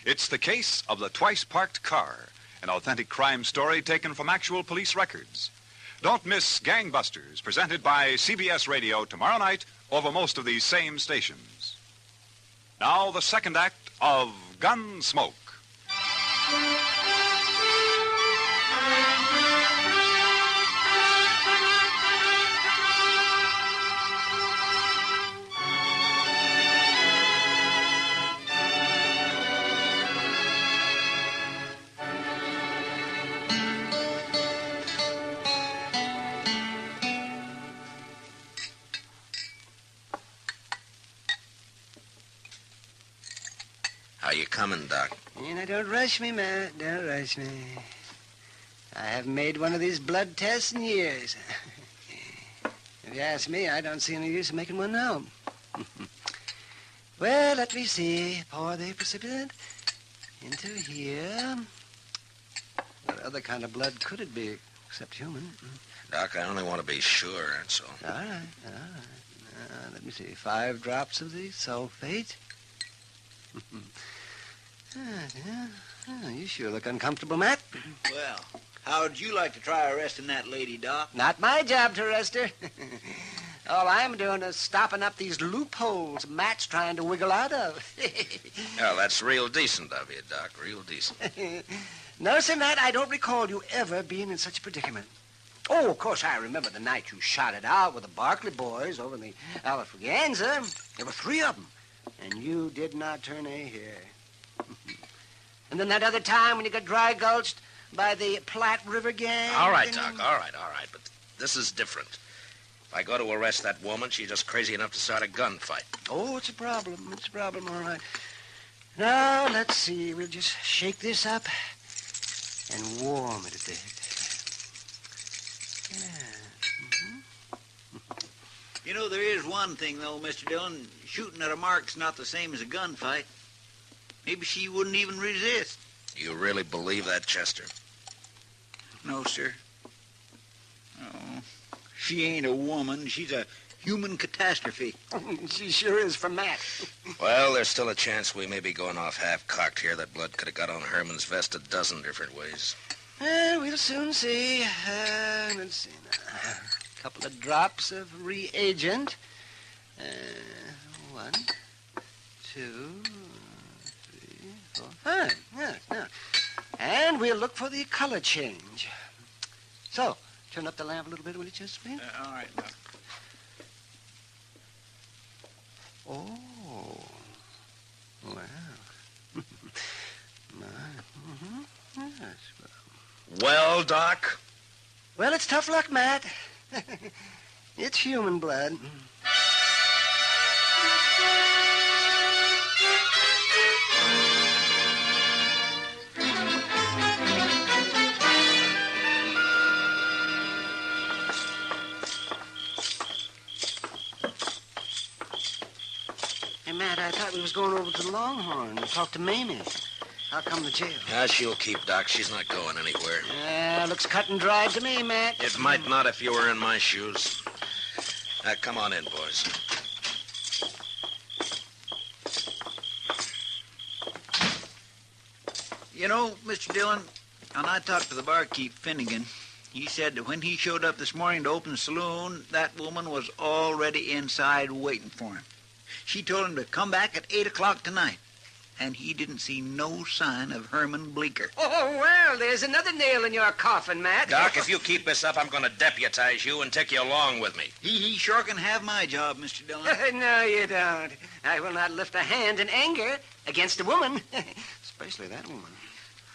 It's the case of the twice-parked car, an authentic crime story taken from actual police records. Don't miss Gangbusters, presented by CBS Radio tomorrow night over most of these same stations. Now, the second act of Gunsmoke. How you coming, Doc? Now, don't rush me, Matt. Don't rush me. I haven't made one of these blood tests in years. If you ask me, I don't see any use in making one now. Well, let me see. Pour the precipitant into here. What other kind of blood could it be except human? Doc, I only want to be sure, that's all. All right. Let me see. 5 drops of the sulfate. You sure look uncomfortable, Matt. Well, how would you like to try arresting that lady, Doc? Not my job to arrest her. All I'm doing is stopping up these loopholes Matt's trying to wiggle out of. Well, that's real decent of you, Doc. Real decent. No, sir, Matt, I don't recall you ever being in such a predicament. Oh, of course, I remember the night you shot it out with the Barkley boys over in the Alafraganza. There were 3 of them, and you did not turn a hair. And then that other time when you got dry gulched by the Platte River gang. All right, Doc, all right. But this is different. If I go to arrest that woman, she's just crazy enough to start a gunfight. Oh, it's a problem. It's a problem, all right. Now, let's see. We'll just shake this up and warm it a bit. You know, there is one thing, though, Mr. Dillon. Shooting at a mark's not the same as a gunfight. Maybe she wouldn't even resist. You really believe that, Chester? No, sir. Oh, she ain't a woman. She's a human catastrophe. She sure is for Matt. Well, there's still a chance we may be going off half-cocked here. That blood could have got on Herman's vest a dozen different ways. We'll soon see. Let's see now. A couple of drops of reagent. 1, 2, 3, 4, 5. Yes, now. And we'll look for the color change. So, turn up the lamp a little bit, will you, Chester, please? All right, now. Oh. Well. Yes, well, Doc? Well, it's tough luck, Matt. It's human blood. Hey, Matt, I thought we was going over to the Longhorn and talk to Mamie. How come the jail? She'll keep, Doc. She's not going anywhere. Looks cut and dried to me, Matt. It might not if you were in my shoes. Come on in, boys. You know, Mr. Dillon, when I talked to the barkeep, Finnegan, he said that when he showed up this morning to open the saloon, that woman was already inside waiting for him. She told him to come back at 8 o'clock tonight. And he didn't see no sign of Herman Bleecker. Oh, well, there's another nail in your coffin, Matt. Doc, if you keep this up, I'm going to deputize you and take you along with me. He sure can have my job, Mr. Dillon. No, you don't. I will not lift a hand in anger against a woman, especially that woman.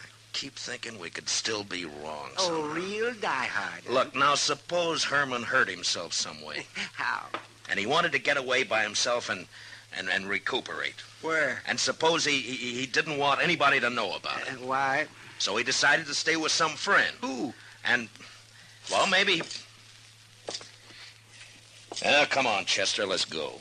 I keep thinking we could still be wrong. Oh, somehow. real diehard. Look, now, suppose Herman hurt himself some way. How? And he wanted to get away by himself and recuperate. Where? And suppose he didn't want anybody to know about it. Why? So he decided to stay with some friend. Who? And, well, maybe... come on, Chester, let's go.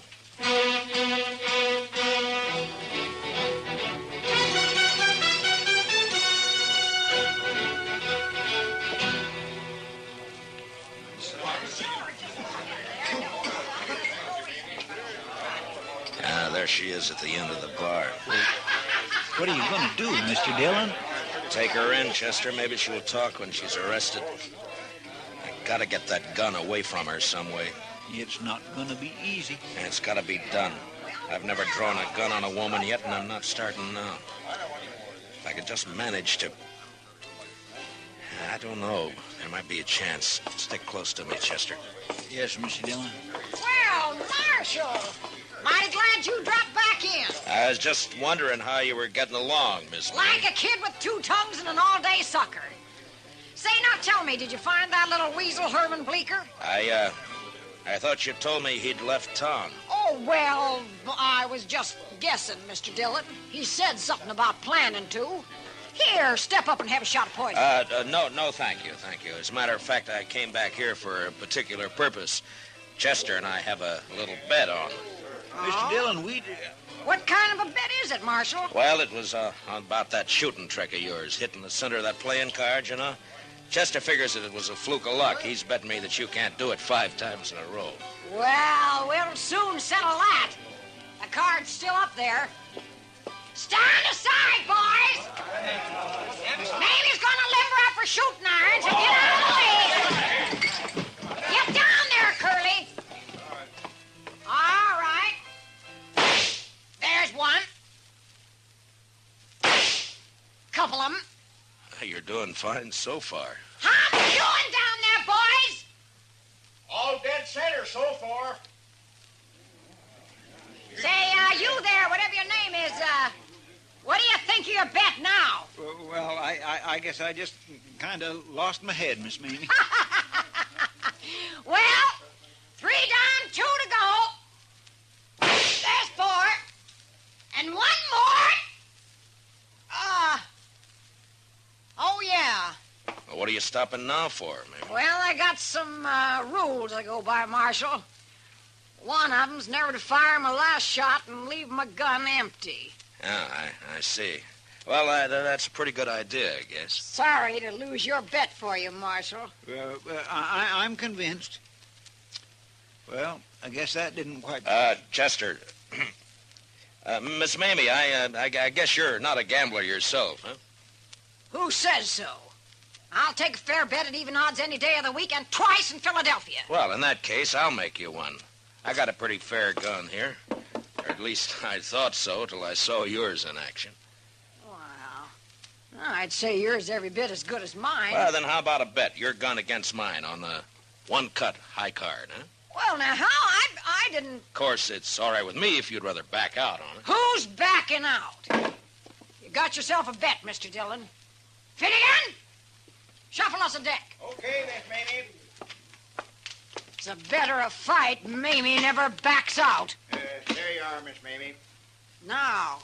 There she is at the end of the bar. What are you going to do, Mr. Dillon? Take her in, Chester. Maybe she'll talk when she's arrested. I gotta get that gun away from her some way. It's not going to be easy. And it's gotta be done. I've never drawn a gun on a woman yet, and I'm not starting now. If I could just manage to... I don't know. There might be a chance. Stick close to me, Chester. Yes, Mr. Dillon. Well, Marshal, mighty glad you dropped back in. I was just wondering how you were getting along, Miss Like May. a kid with 2 tongues and an all-day sucker. Say, now tell me, did you find that little weasel Herman Bleecker? I thought you told me he'd left town. Oh, well, I was just guessing, Mr. Dillon. He said something about planning to. Here, step up and have a shot of poison. No, thank you. As a matter of fact, I came back here for a particular purpose. Chester and I have a little bet on. Mr. Dillon, What kind of a bet is it, Marshal? Well, it was about that shooting trick of yours, hitting the center of that playing card, you know. Chester figures that it was a fluke of luck. He's betting me that you can't do it 5 times in a row. Well, we'll soon settle that. The card's still up there. Stand aside, boys! Mamie's gonna limber up her shooting irons and get out of the way. Get down there, Curly. All right. There's one. Couple of them. You're doing fine so far. How you doing down there, boys? All dead center so far. Say, you there, whatever your name is, what do you think of your bet now? Well, I guess I just kind of lost my head, Miss Mamie. Well, 3 down, 2 to go. There's 4. And 1 more. Oh, yeah. Well, what are you stopping now for, Mamie? Well, I got some rules I go by, Marshal. One of them's never to fire my last shot and leave my gun empty. Yeah, I see. Well, that's a pretty good idea, I guess. Sorry to lose your bet for you, Marshal. I'm convinced. Well, I guess that didn't quite... Chester. Miss Mamie, I guess you're not a gambler yourself, huh? Who says so? I'll take a fair bet at even odds any day of the week and twice in Philadelphia. Well, in that case, I'll make you one. I got a pretty fair gun here. Or at least I thought so till I saw yours in action. Well, I'd say yours is every bit as good as mine. Well, then how about a bet? Your gun against mine on the one-cut high card, huh? Well, now, how? I didn't... Of course, it's all right with me if you'd rather back out on it. Who's backing out? You got yourself a bet, Mr. Dillon. Finnegan, shuffle us a deck. Okay, Miss Mamie. It's a better a fight. Mamie never backs out. There you are, Miss Mamie. Now,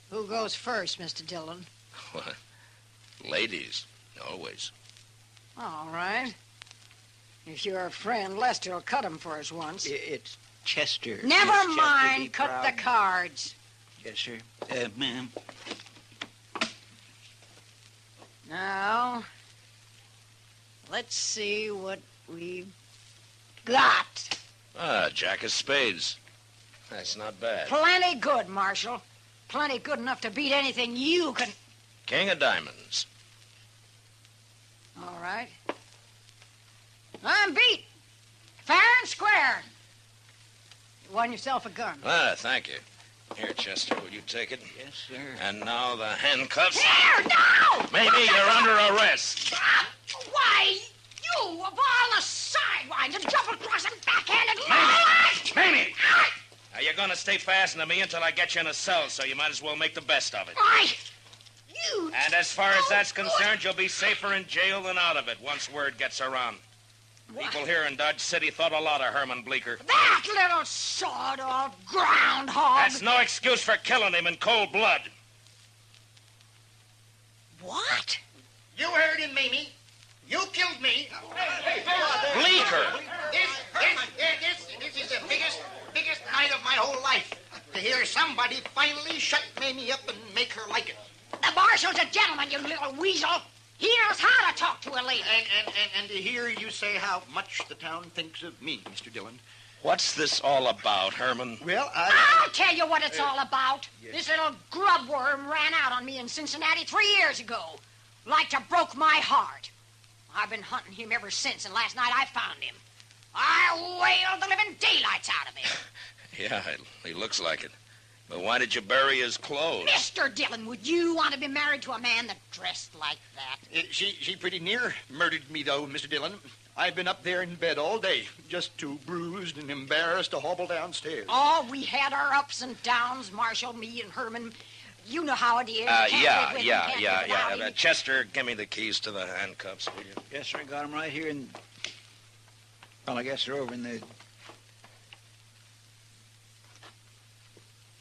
who goes first, Mr. Dillon? What? Ladies, always. All right. If you're a friend, Lester'll cut him for us once. It's Chester. Never Miss mind. Chester, be Cut proud. the cards. Yes, sir. Ma'am. Now, let's see what we've got. Jack of spades. That's not bad. Plenty good, Marshal. Plenty good enough to beat anything you can... King of diamonds. All right. I'm beat. Fair and square. You won yourself a gun. Thank you. Here, Chester, will you take it? Yes, sir. And now the handcuffs. Here, now! Maybe you're under arrest. Why, you, of all the sidewinds and double-crossing backhanded... Mamie! Now, you're going to stay fastened to me until I get you in a cell, so you might as well make the best of it. Why, you... And as far as that's concerned, you'll be safer in jail than out of it once word gets around. People here in Dodge City thought a lot of Herman Bleecker. That little sawed-off groundhog... That's no excuse for killing him in cold blood. What? You heard him, Mamie. You killed me. Bleecker! This is the biggest night of my whole life. To hear somebody finally shut Mamie up and make her like it. The marshal's a gentleman, you little weasel. He knows how to talk to a lady. And to hear you say how much the town thinks of me, Mr. Dillon. What's this all about, Herman? Well, I'll tell you what it's all about. Yes. This little grubworm ran out on me in Cincinnati 3 years ago. Like to broke my heart. I've been hunting him ever since, and last night I found him. I wailed the living daylights out of him. Yeah, he looks like it. But why did you bury his clothes? Mr. Dillon, would you want to be married to a man that dressed like that? She pretty near murdered me, though, Mr. Dillon. I've been up there in bed all day, just too bruised and embarrassed to hobble downstairs. Oh, we had our ups and downs, Marshal, me and Herman. You know how it is. Yeah. Chester, give me the keys to the handcuffs, will you? Yes, sir. I got them right here in... Well, I guess they're over in the...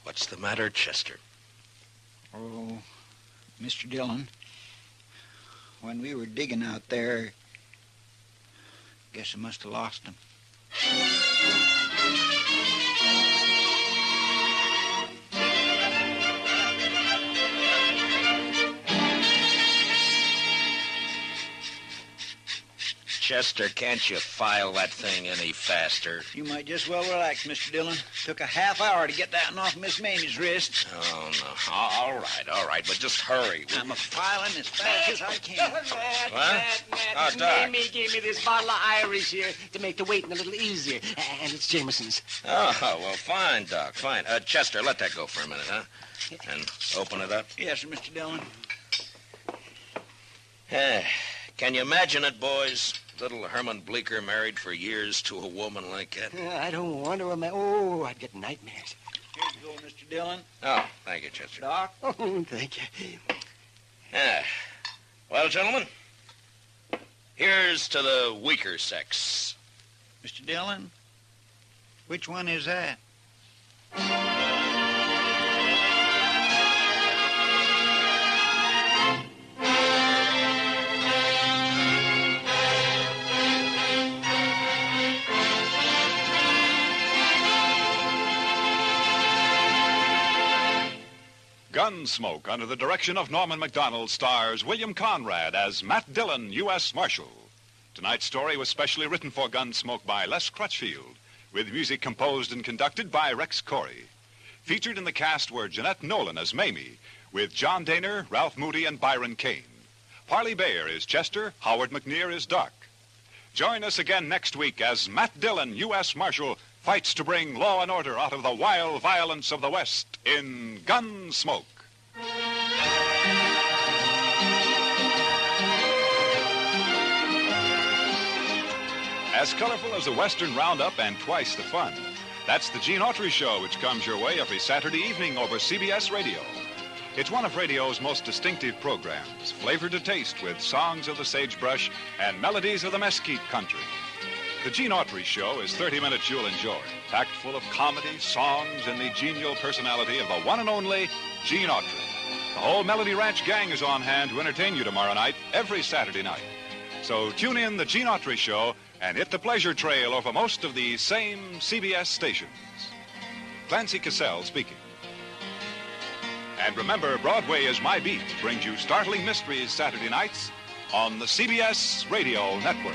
What's the matter, Chester? Oh, Mr. Dillon, when we were digging out there, guess I must have lost them. Chester, can't you file that thing any faster? You might just well relax, Mr. Dillon. Took a half hour to get that one off Miss Mamie's wrist. Oh, no. All right, but just hurry. I'm a-filing as fast as I can. What? Oh, Doc. Mamie gave me this bottle of Irish here to make the waiting a little easier. And it's Jameson's. Oh, well, fine, Doc, fine. Chester, let that go for a minute, huh? And open it up. Yes, sir, Mr. Dillon. Can you imagine it, boys? Little Herman Bleecker married for years to a woman like that. I don't wonder. Oh, I'd get nightmares. Here you go, Mr. Dillon. Oh, thank you, Chester. Doc. Oh, thank you. Well, gentlemen, here's to the weaker sex. Mr. Dillon, which one is that? Gunsmoke, under the direction of Norman Macdonald, stars William Conrad as Matt Dillon, U.S. Marshal. Tonight's story was specially written for Gunsmoke by Les Crutchfield, with music composed and conducted by Rex Corey. Featured in the cast were Jeanette Nolan as Mamie, with John Daner, Ralph Moody, and Byron Kane. Parley Bayer is Chester, Howard McNear is Doc. Join us again next week as Matt Dillon, U.S. Marshal, fights to bring law and order out of the wild violence of the West in Gunsmoke. As colorful as a Western roundup and twice the fun, that's the Gene Autry Show, which comes your way every Saturday evening over CBS Radio. It's one of radio's most distinctive programs, flavored to taste with songs of the sagebrush and melodies of the mesquite country. The Gene Autry Show is 30 minutes you'll enjoy, packed full of comedy, songs, and the genial personality of the one and only Gene Autry. The whole Melody Ranch gang is on hand to entertain you tomorrow night, every Saturday night. So tune in the Gene Autry Show and hit the pleasure trail over most of the same CBS stations. Clancy Cassell speaking. And remember, Broadway is My Beat brings you startling mysteries Saturday nights on the CBS Radio Network.